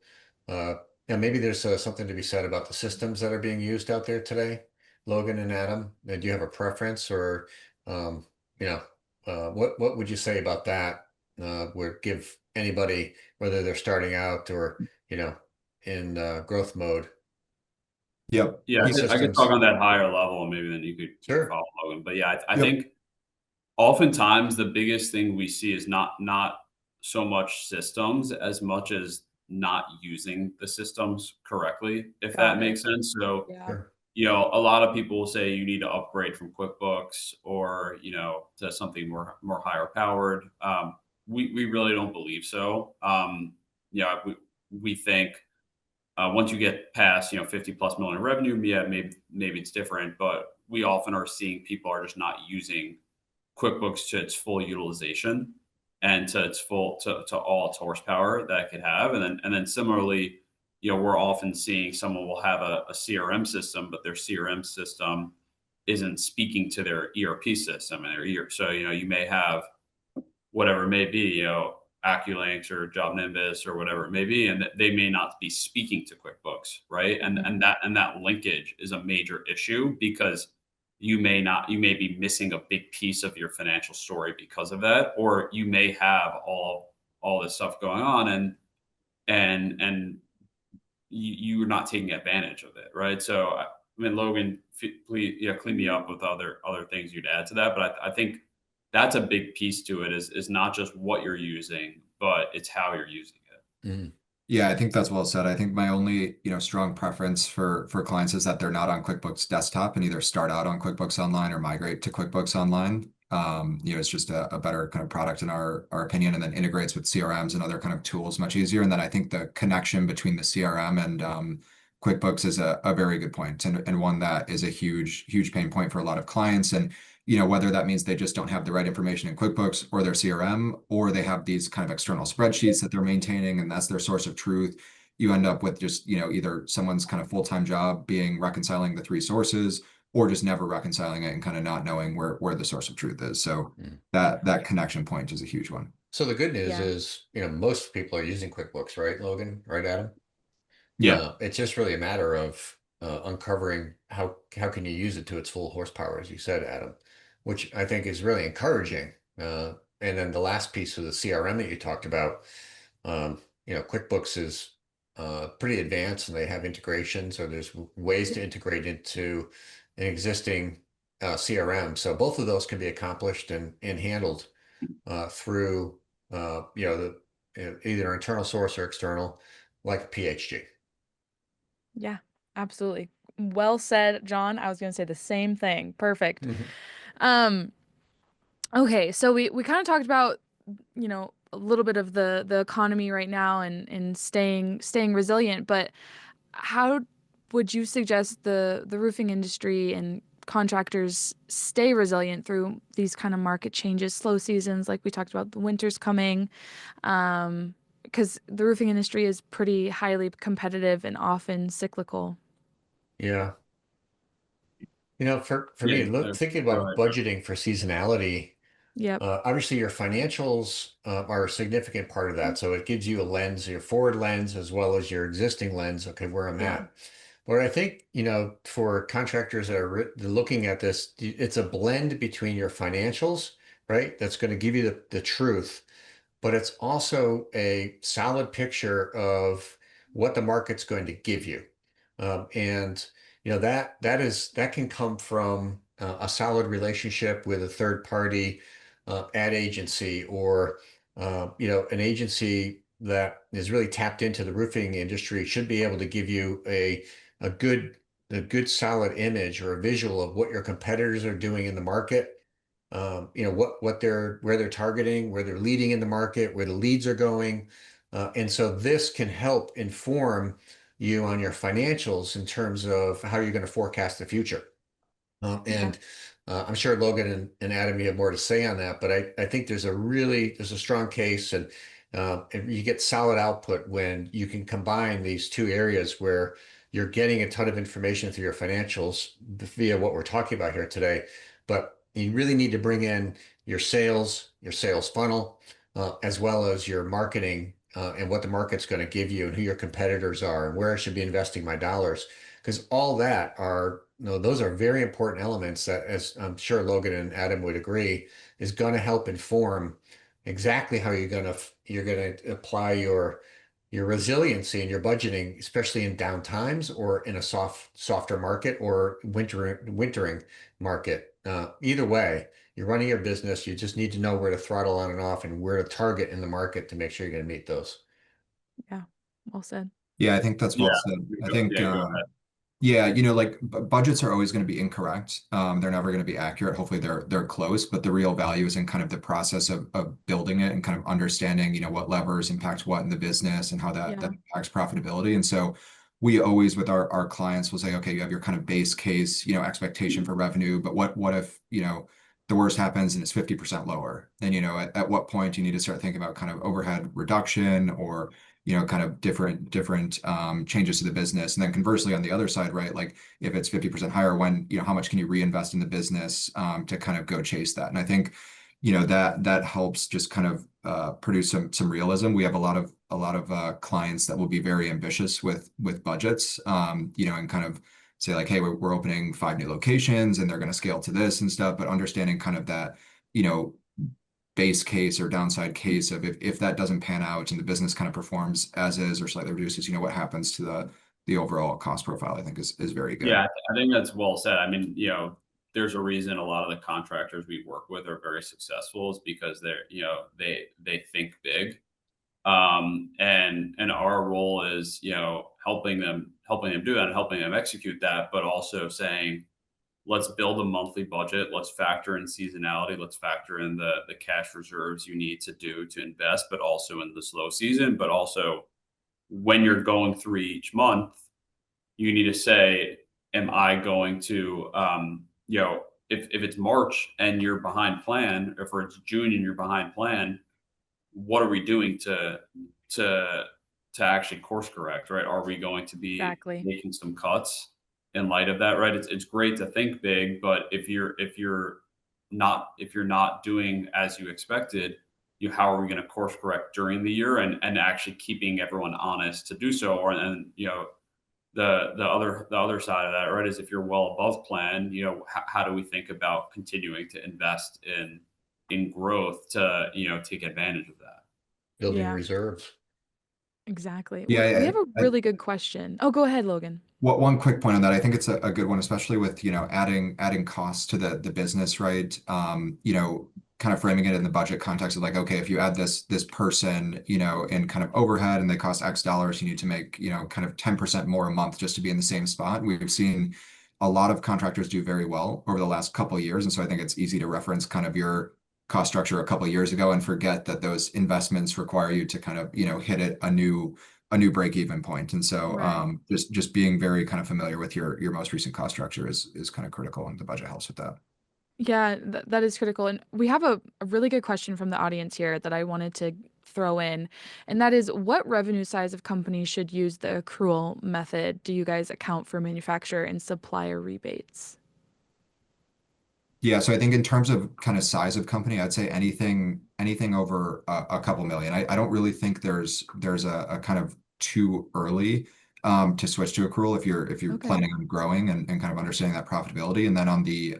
Uh, yeah, maybe there's something to be said about the systems that are being used out there today. Logan and Adam, do you have a preference or, um, you know, what would you say about that? Would give anybody, whether they're starting out or, in growth mode, Yep. Yeah, I could talk systems? on that higher level, and maybe then you could Sure. follow Logan. But yeah, I Yep. think oftentimes the biggest thing we see is not so much systems as much as not using the systems correctly, if that Got it. makes sense. So, Yeah. Sure. a lot of people will say you need to upgrade from QuickBooks or, to something more higher powered. We really don't believe so. Yeah, we think once you get past 50 plus million in revenue, yeah, maybe it's different, but we often are seeing people are just not using QuickBooks to its full utilization and to its full to all its horsepower that it could have. And then similarly, we're often seeing someone will have a CRM system, but their CRM system isn't speaking to their ERP system and their ER. So, you may have whatever it may be, AccuLinks or Job Nimbus or whatever it may be, and that they may not be speaking to QuickBooks, right? And Mhm. that linkage is a major issue because you may be missing a big piece of your financial story because of that, or you may have all this stuff going on and you're not taking advantage of it, right? So, I mean, Logan, please, clean me up with other things you'd add to that. But I think that's a big piece to it is not just what you're using, but it's how you're using it. Mhm. Yeah, I think that's well said. I think my only, strong preference for clients is that they're not on QuickBooks Desktop and either start out on QuickBooks Online or migrate to QuickBooks Online. It's just a better kind of product in our opinion, and then integrates with CRMs and other kind of tools much easier. And then I think the connection between the CRM and QuickBooks is a very good point, and one that is a huge pain point for a lot of clients. And whether that means they just don't have the right information in QuickBooks or their CRM, or they have these kind of external spreadsheets that they're maintaining, and that's their source of truth. You end up with just, either someone's kind of full-time job being reconciling the three sources, or just never reconciling it and kind of not knowing where the source of truth is. So Mm. that connection point is a huge one. So the good news Yeah. is, most people are using QuickBooks, right, Logan? Right, Adam? Yeah. It's just really a matter of uncovering how can you use it to its full horsepower, as you said, Adam, which I think is really encouraging. And then the last piece of the CRM that you talked about, QuickBooks is pretty advanced, and they have integrations, or there's ways to integrate into an existing CRM. So both of those can be accomplished and handled through either internal source or external, like PHG. Yeah, absolutely. Well said, John. I was going to say the same thing. Perfect. Mhm. Um, okay, so we kind of talked about, a little bit of the economy right now and staying resilient, but how would you suggest the roofing industry and contractors stay resilient through these kind of market changes, slow seasons, like we talked about, the winter's coming, because the roofing industry is pretty highly competitive and often cyclical. Yeah. For Yeah. me, thinking Go about ahead. budgeting for seasonality, Yep. obviously your financials are a significant part of that. So it gives you a lens, your forward lens, as well as your existing lens. Okay, where I'm Yeah. at. But I think, for contractors that are looking at this, it's a blend between your financials, right? That's going to give you the truth, but it's also a solid picture of what the market's going to give you. And that can come from a solid relationship with a third party ad agency, or an agency that is really tapped into the roofing industry should be able to give you a good solid image or a visual of what your competitors are doing in the market. Where they're targeting, where they're leading in the market, where the leads are going. And so this can help inform you on your financials in terms of how you're going to forecast the future. Yeah. And I'm sure Logan and Adam, you have more to say on that, but I think there's a strong case, and you get solid output when you can combine these two areas where you're getting a ton of information through your financials via what we're talking about here today. But you really need to bring in your sales funnel, as well as your marketing, and what the market's going to give you and who your competitors are and where I should be investing my dollars. Because all that are, those are very important elements that, as I'm sure Logan and Adam would agree, is going to help inform exactly how you're going to apply your resiliency and your budgeting, especially in down times or in a softer market or wintering market. Either way, you're running your business. You just need to know where to throttle on and off and where to target in the market to make sure you're going to meet those. Yeah. Well said. Yeah, I think that's Yeah. well said. I think, Yeah, go ahead. yeah, like budgets are always going to be incorrect. They're never going to be accurate. Hopefully they're close, but the real value is in kind of the process of building it and kind of understanding, what levers impact what in the business and how that Yeah. impacts profitability. And so we always with our clients will say, okay, you have your kind of base case, expectation for revenue, but what if, the worst happens and it's 50% lower? And, at what point you need to start thinking about kind of overhead reduction or kind of different changes to the business. And then conversely, on the other side, right, like if it's 50% higher, when, how much can you reinvest in the business to kind of go chase that? And I think, that helps just kind of produce some realism. We have a lot of clients that will be very ambitious with budgets, and kind of say like, hey, we're opening 5 new locations and they're going to scale to this and stuff, but understanding kind of that, base case or downside case of if that doesn't pan out and the business kind of performs as is or slightly reduces, what happens to the overall cost profile, I think is very good. Yeah, I think that's well said. I mean, there's a reason a lot of the contractors we work with are very successful is because they think big. And our role is, helping them do that and helping them execute that, but also saying, let's build a monthly budget. Let's factor in seasonality. Let's factor in the cash reserves you need to invest, but also in the slow season. But also when you're going through each month, you need to say, am I going to, if it's March and you're behind plan, if it's June and you're behind plan, what are we doing to actually course correct, right? Are we going to be Exactly. making some cuts in light of that, right? It's great to think big, but if you're not doing as you expected, how are we going to course correct during the year and actually keeping everyone honest to do so? The other side of that, right, is if you're well above plan, how do we think about continuing to invest in growth to take advantage of that? Building Yeah. reserves. Exactly. Yeah, We have a really good question. Oh, go ahead, Logan. One quick point on that. I think it's a good one, especially with, adding costs to the business, right? Kind of framing it in the budget context of like, okay, if you add this person, in kind of overhead and they cost X dollars, you need to make, kind of 10% more a month just to be in the same spot. We've seen a lot of contractors do very well over the last couple of years. And so I think it's easy to reference kind of your cost structure a couple of years ago and forget that those investments require you to kind of, hit it a new break-even point. And so Right. just being very kind of familiar with your most recent cost structure is kind of critical, and the budget helps with that. Yeah, that is critical. And we have a really good question from the audience here that I wanted to throw in. And that is, what revenue size of company should use the accrual method? Do you guys account for manufacturer and supplier rebates? Yeah, so I think in terms of kind of size of company, I'd say anything over a couple million. I don't really think there's a kind of too early to switch to accrual if you're Okay. planning on growing and kind of understanding that profitability. And then on the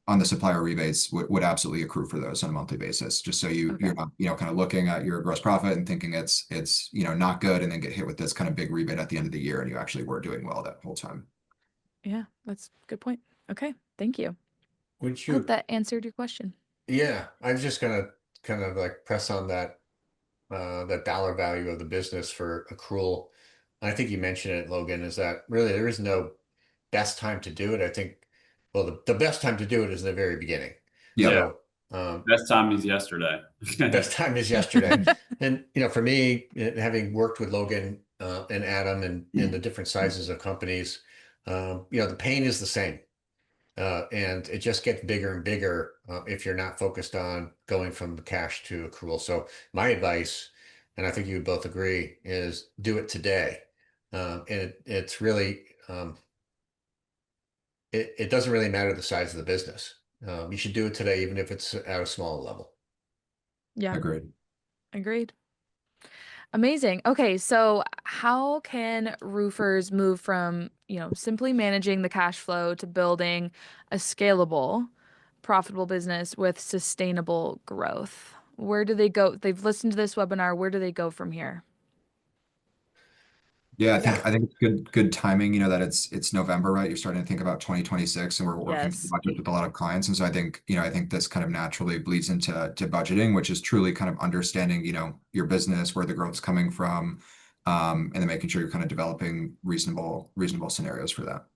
on the supplier rebates would absolutely accrue for those on a monthly basis, just so you're Okay. not, kind of looking at your gross profit and thinking it's, not good, and then get hit with this kind of big rebate at the end of the year, and you actually were doing well that whole time. Yeah, that's a good point. Okay, thank you. Would I hope you? that answered your question. Yeah, I was just gonna kind of like press on that dollar value of the business for accrual. I think you mentioned it, Logan, is that really there is no best time to do it. I think, well, the best time to do it is in the very beginning. Yep. Yeah. So, Best time is yesterday. best time is yesterday. And, for me, having worked with Logan and Adam and in the different sizes of companies, the pain is the same. And it just gets bigger and bigger if you're not focused on going from cash to accrual. So my advice, and I think you would both agree, is do it today. And it's really, it doesn't really matter the size of the business. You should do it today, even if it's at a small level. Yeah, Agreed. agreed. Amazing. Okay, so how can roofers move from, simply managing the cash flow to building a scalable, profitable business with sustainable growth? Where do they go? They've listened to this webinar. Where do they go from here? Yeah, I Yeah, think I think it's good timing, that it's November, right? You're starting to think about 2026, and we're working through Yes. budget with a lot of clients. And so I think this kind of naturally bleeds into budgeting, which is truly kind of understanding, your business, where the growth's coming from, and then making sure you're kind of developing reasonable scenarios for that.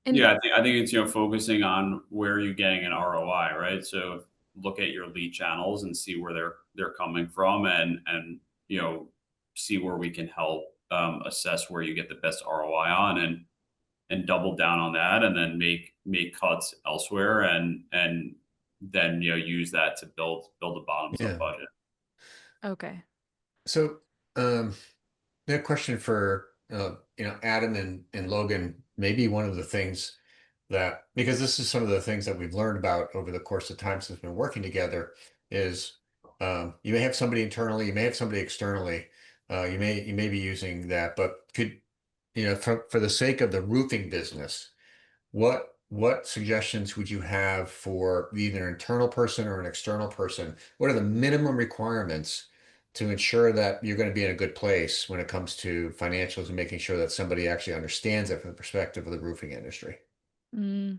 And Yeah, I think it's focusing on where are you getting an ROI, right? So look at your lead channels and see where they're coming from, and see where we can help assess where you get the best ROI on, and double down on that, and then make cuts elsewhere, and then use that to build a bottoms up yeah. budget. okay. So, a question for Adam and Logan. Maybe one of the things that, because this is some of the things that we've learned about over the course of time since we've been working together, is you may have somebody internally, you may have somebody externally, you may be using that, but could for the sake of the roofing business, what suggestions would you have for either an internal person or an external person? What are the minimum requirements to ensure that you're going to be in a good place when it comes to financials and making sure that somebody actually understands it from the perspective of the roofing industry? Mm,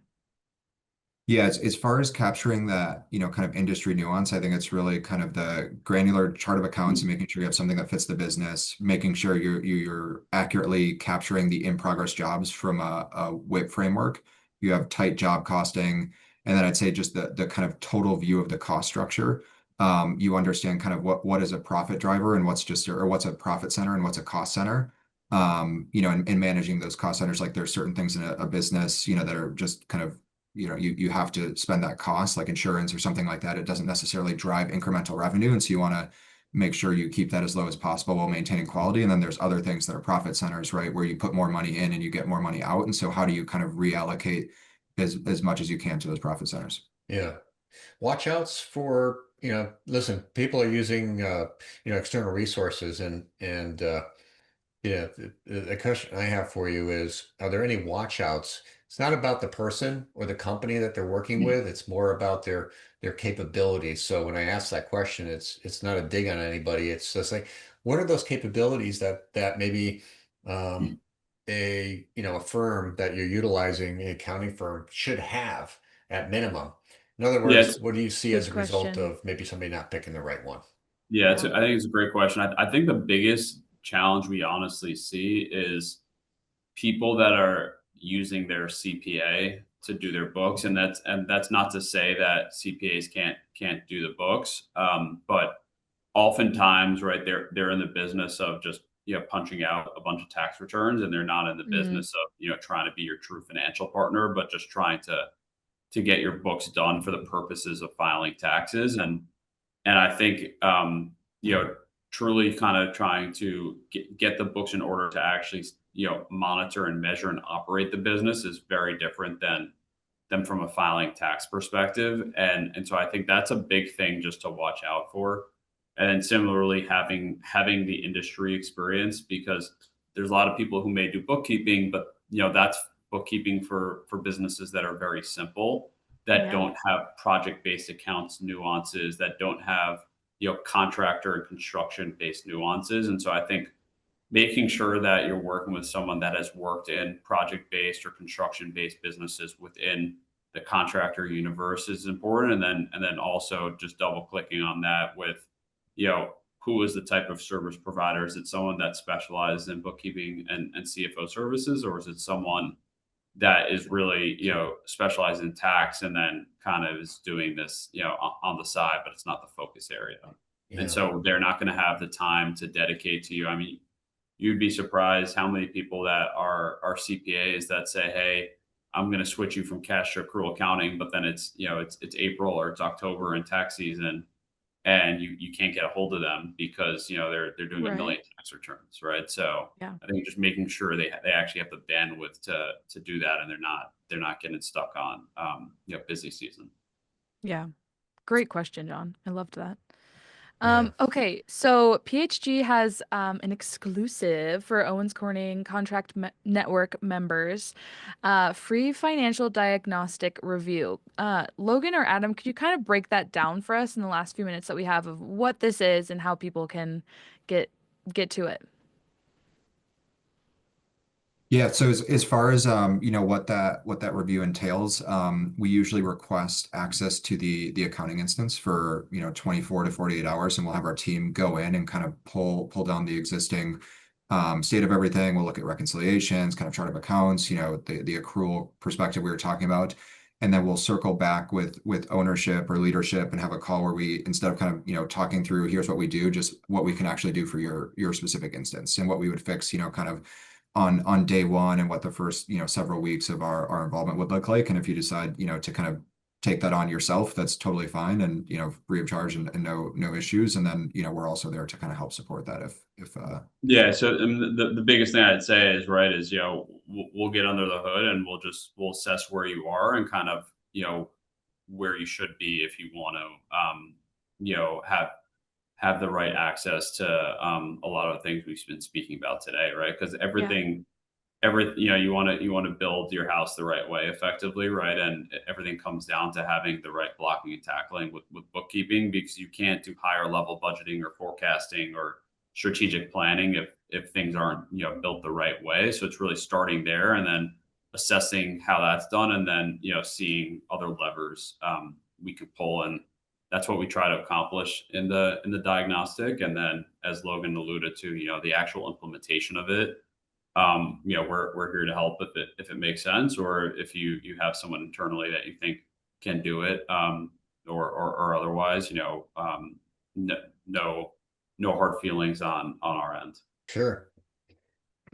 Yeah, as far as capturing that, kind of industry nuance, I think it's really kind of the granular chart of accounts and making sure you have something that fits the business, making sure you're accurately capturing the in progress jobs from a WIP framework. You have tight job costing, and then I'd say just the kind of total view of the cost structure. You understand kind of what is a profit driver and what's a profit center and what's a cost center. And managing those cost centers, like there's certain things in a business, that are just kind of you have to spend that cost, like insurance or something like that. It doesn't necessarily drive incremental revenue. And so you want to make sure you keep that as low as possible while maintaining quality. And then there's other things that are profit centers, right? Where you put more money in and you get more money out. And so how do you kind of reallocate as much as you can to those profit centers? Yeah. Watch outs for, listen, people are using, external resources and yeah, the question I have for you is, are there any watch outs? It's not about the person or the company that they're working with. It's more about their capabilities. So when I ask that question, it's not a dig on anybody. It's just like, what are those capabilities that maybe a firm that you're utilizing, an accounting firm, should have at minimum? In other Yeah, words, what do you see as good a result question. of maybe somebody not picking the right one? Yeah. I think it's a great question. I think the biggest challenge we honestly see is people that are using their CPA to do their books, and that's not to say that CPAs can't do the books, but oftentimes, right, they're in the business of just punching out a bunch of tax returns, and they're not in the Mm, business of trying to be your true financial partner, but just trying to get your books done for the purposes of filing taxes. And I think truly kind of trying to get the books in order to actually monitor and measure and operate the business is very different than from a filing tax perspective. And so I think that's a big thing just to watch out for. And then similarly, having the industry experience, because there's a lot of people who may do bookkeeping, but that's bookkeeping for businesses that are very simple, that Yeah. don't have project-based accounts nuances, that don't have, contractor and construction-based nuances. And so I think making sure that you're working with someone that has worked in project-based or construction-based businesses within the contractor universe is important. And then also just double clicking on that with, who is the type of service provider? Is it someone that specializes in bookkeeping and CFO services, or is it someone that is really, specialized in tax and then kind of is doing this, on the side, but it's not the focus area. And Yeah. so they're not going to have the time to dedicate to you. I mean, you'd be surprised how many people that are CPAs that say, "Hey, I'm going to switch you from cash to accrual accounting," but then it's April or it's October in tax season, and you can't get a hold of them because they're doing a Right. million tax returns, right? So Yeah. I think just making sure they actually have the bandwidth to do that, and they're not getting stuck on busy season. Yeah. Great question, John. I loved that. Yeah. Okay, so PHG has an exclusive for Owens Corning Network members, free financial diagnostic review. Logan or Adam, could you kind of break that down for us in the last few minutes that we have of what this is and how people can get get to it? Yeah, so as far as what that review entails, we usually request access to the accounting instance for 24 to 48 hours, and we'll have our team go in and kind of pull down the existing state of everything. We'll look at reconciliations, kind of chart of accounts, the accrual perspective we were talking about, and then we'll circle back with ownership or leadership and have a call where we, instead of kind of talking through here's what we do, just what we can actually do for your specific instance and what we would fix, kind of on day one, and what the first several weeks of our involvement would look like. And if you decide to kind of take that on yourself, that's totally fine, and free of charge, and no issues. And then we're also there to kind of help support that if Yeah. So the biggest thing I'd say is, right, is, we'll get under the hood and we'll assess where you are and kind of, where you should be if you want to, have the right access to a lot of the things we've been speaking about today, right? Because Yeah. you want to build your house the right way effectively, right? And everything comes down to having the right blocking and tackling with bookkeeping, because you can't do higher level budgeting or forecasting or strategic planning if things aren't built the right way. So it's really starting there and then assessing how that's done, and then seeing other levers we could pull. And that's what we try to accomplish in the diagnostic. And then, as Logan alluded to, the actual implementation of it, we're here to help if it makes sense, or if you have someone internally that you think can do it, or otherwise, no hard feelings on our end. Sure.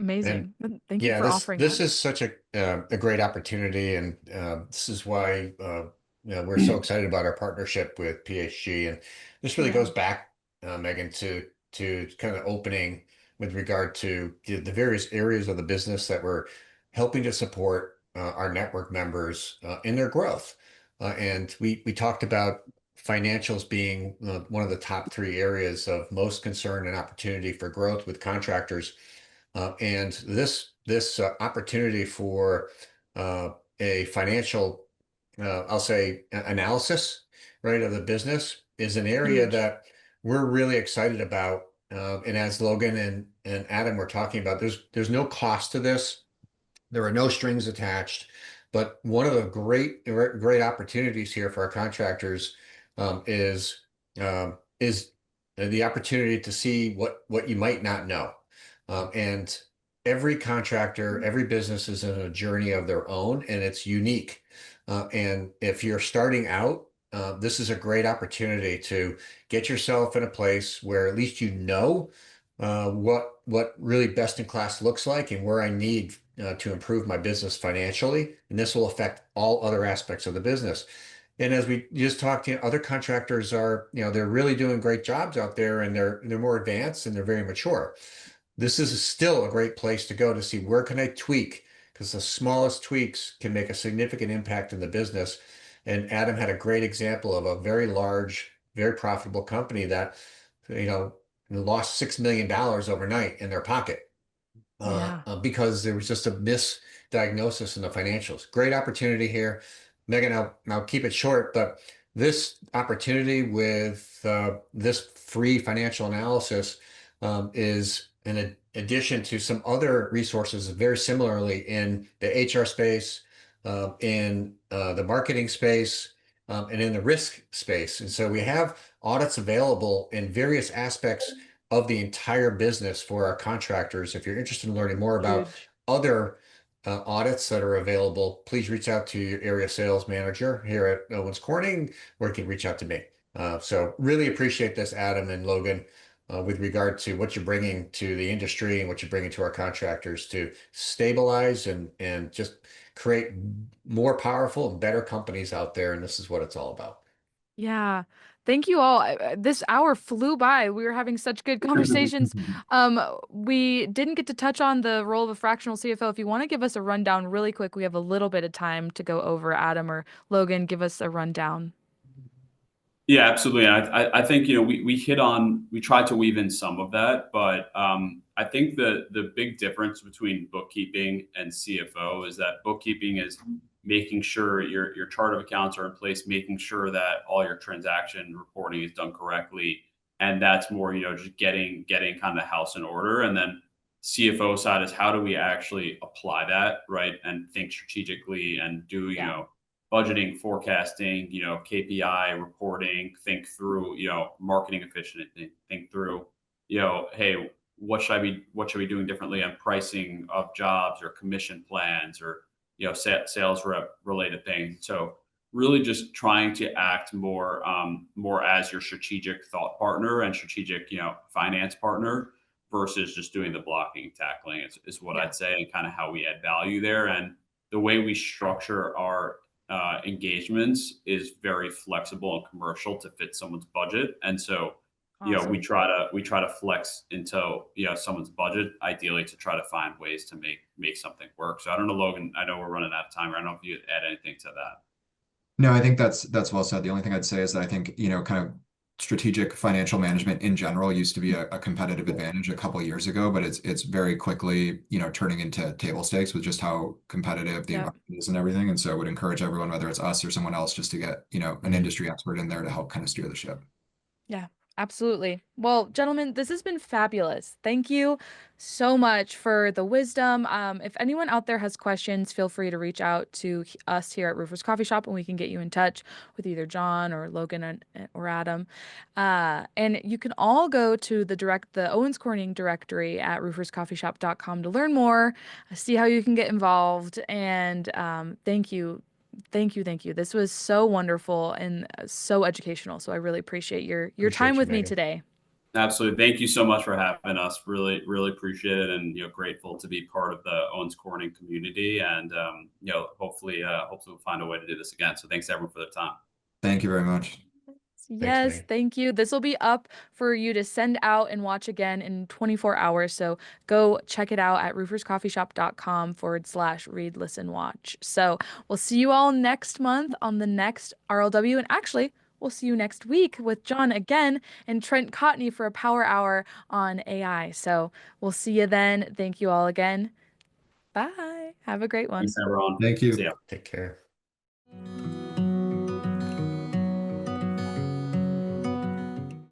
And Amazing. Thank you yeah, for this offering this that. is such a great opportunity, and this is why we're so excited about our partnership with PHG. And this really Yeah. goes back, Megan, to kind of opening with regard to the various areas of the business that we're helping to support our network members in their growth. And we talked about financials being one of the top three areas of most concern and opportunity for growth with contractors. And this opportunity for a financial, I'll say, analysis, right, of the business is an area Huge. that we're really excited about. And as Logan and Adam were talking about, there's no cost to this. There are no strings attached. But one of the great opportunities here for our contractors is the opportunity to see what you might not know. And every contractor, every business is in a journey of their own, and it's unique. And if you're starting out, this is a great opportunity to get yourself in a place where at least what really best in class looks like, and where I need to improve my business financially. And this will affect all other aspects of the business. And as we just talked, other contractors are, they're really doing great jobs out there, and they're more advanced and they're very mature. This is still a great place to go to see where can I tweak, because the smallest tweaks can make a significant impact in the business. And Adam had a great example of a very large, very profitable company that, lost $6 million overnight in their pocket. Yeah. because there was just a misdiagnosis in the financials. Great opportunity here. Megan, I'll keep it short, but this opportunity with this free financial analysis is an addition to some other resources very similarly in the HR space, in the marketing space, and in the risk space. And so we have audits available in various aspects of the entire business for our contractors. If you're interested in learning more about Huge. other audits that are available, please reach out to your area sales manager here at Owens Corning, or you can reach out to me. So really appreciate this, Adam and Logan, with regard to what you're bringing to the industry and what you're bringing to our contractors to stabilize and just create more powerful and better companies out there. And this is what it's all about. Yeah. Thank you all. This hour flew by. We were having such good conversations. We didn't get to touch on the role of a fractional CFO. If you want to give us a rundown really quick, we have a little bit of time to go over. Adam or Logan, give us a rundown. Yeah, absolutely. I think, we tried to weave in some of that, but I think the big difference between bookkeeping and CFO is that bookkeeping is making sure your chart of accounts are in place, making sure that all your transaction reporting is done correctly. And that's more, just getting kind of the house in order. And then CFO side is how do we actually apply that, right? And think strategically and do, budgeting, forecasting, KPI reporting, think through, marketing efficiency, think through, hey, what should I be doing differently on pricing of jobs or commission plans or, sales rep related things. So really just trying to act more as your strategic thought partner and strategic, finance partner versus just doing the blocking and tackling is what I'd say, and kind of how we add value there. And the way we structure our engagements is very flexible and commercial to fit someone's budget. And so, Awesome. we try to flex into, someone's budget, ideally to try to find ways to make something work. So I don't know, Logan, I know we're running out of time. I don't know if you'd add anything to that. No, I think that's well said. The only thing I'd say is that I think, kind of strategic financial management in general used to be a competitive advantage a couple of years ago, but it's very quickly, turning into table stakes with just how competitive the environment is and everything. And so I would encourage everyone, whether it's us or someone else, just to get, an industry expert in there to help kind of steer the ship. Yeah, absolutely. Well, gentlemen, this has been fabulous. Thank you so much for the wisdom. If anyone out there has questions, feel free to reach out to us here at Roofers Coffee Shop, and we can get you in touch with either Jon or Logan or Adam. And you can all go to the Owens Corning directory at rooferscoffeeshop.com to learn more, see how you can get involved. And thank you. Thank you. Thank you. This was so wonderful and so educational. So I really appreciate your time with me today. Absolutely. Thank you so much for having us. Really, really appreciate it. And, grateful to be part of the Owens Corning community. And, hopefully we'll find a way to do this again. So thanks everyone for their time. Thank you very much. Yes, thank you. This will be up for you to send out and watch again in 24 hours. So go check it out at rooferscoffeeshop.com/read, listen, watch. So we'll see you all next month on the next RLW. And actually, we'll see you next week with Jon again and Trent Cotney for a power hour on AI. So we'll see you then. Thank you all again. Bye. Have a great one. Thanks, everyone. Thank you. See ya. Take care.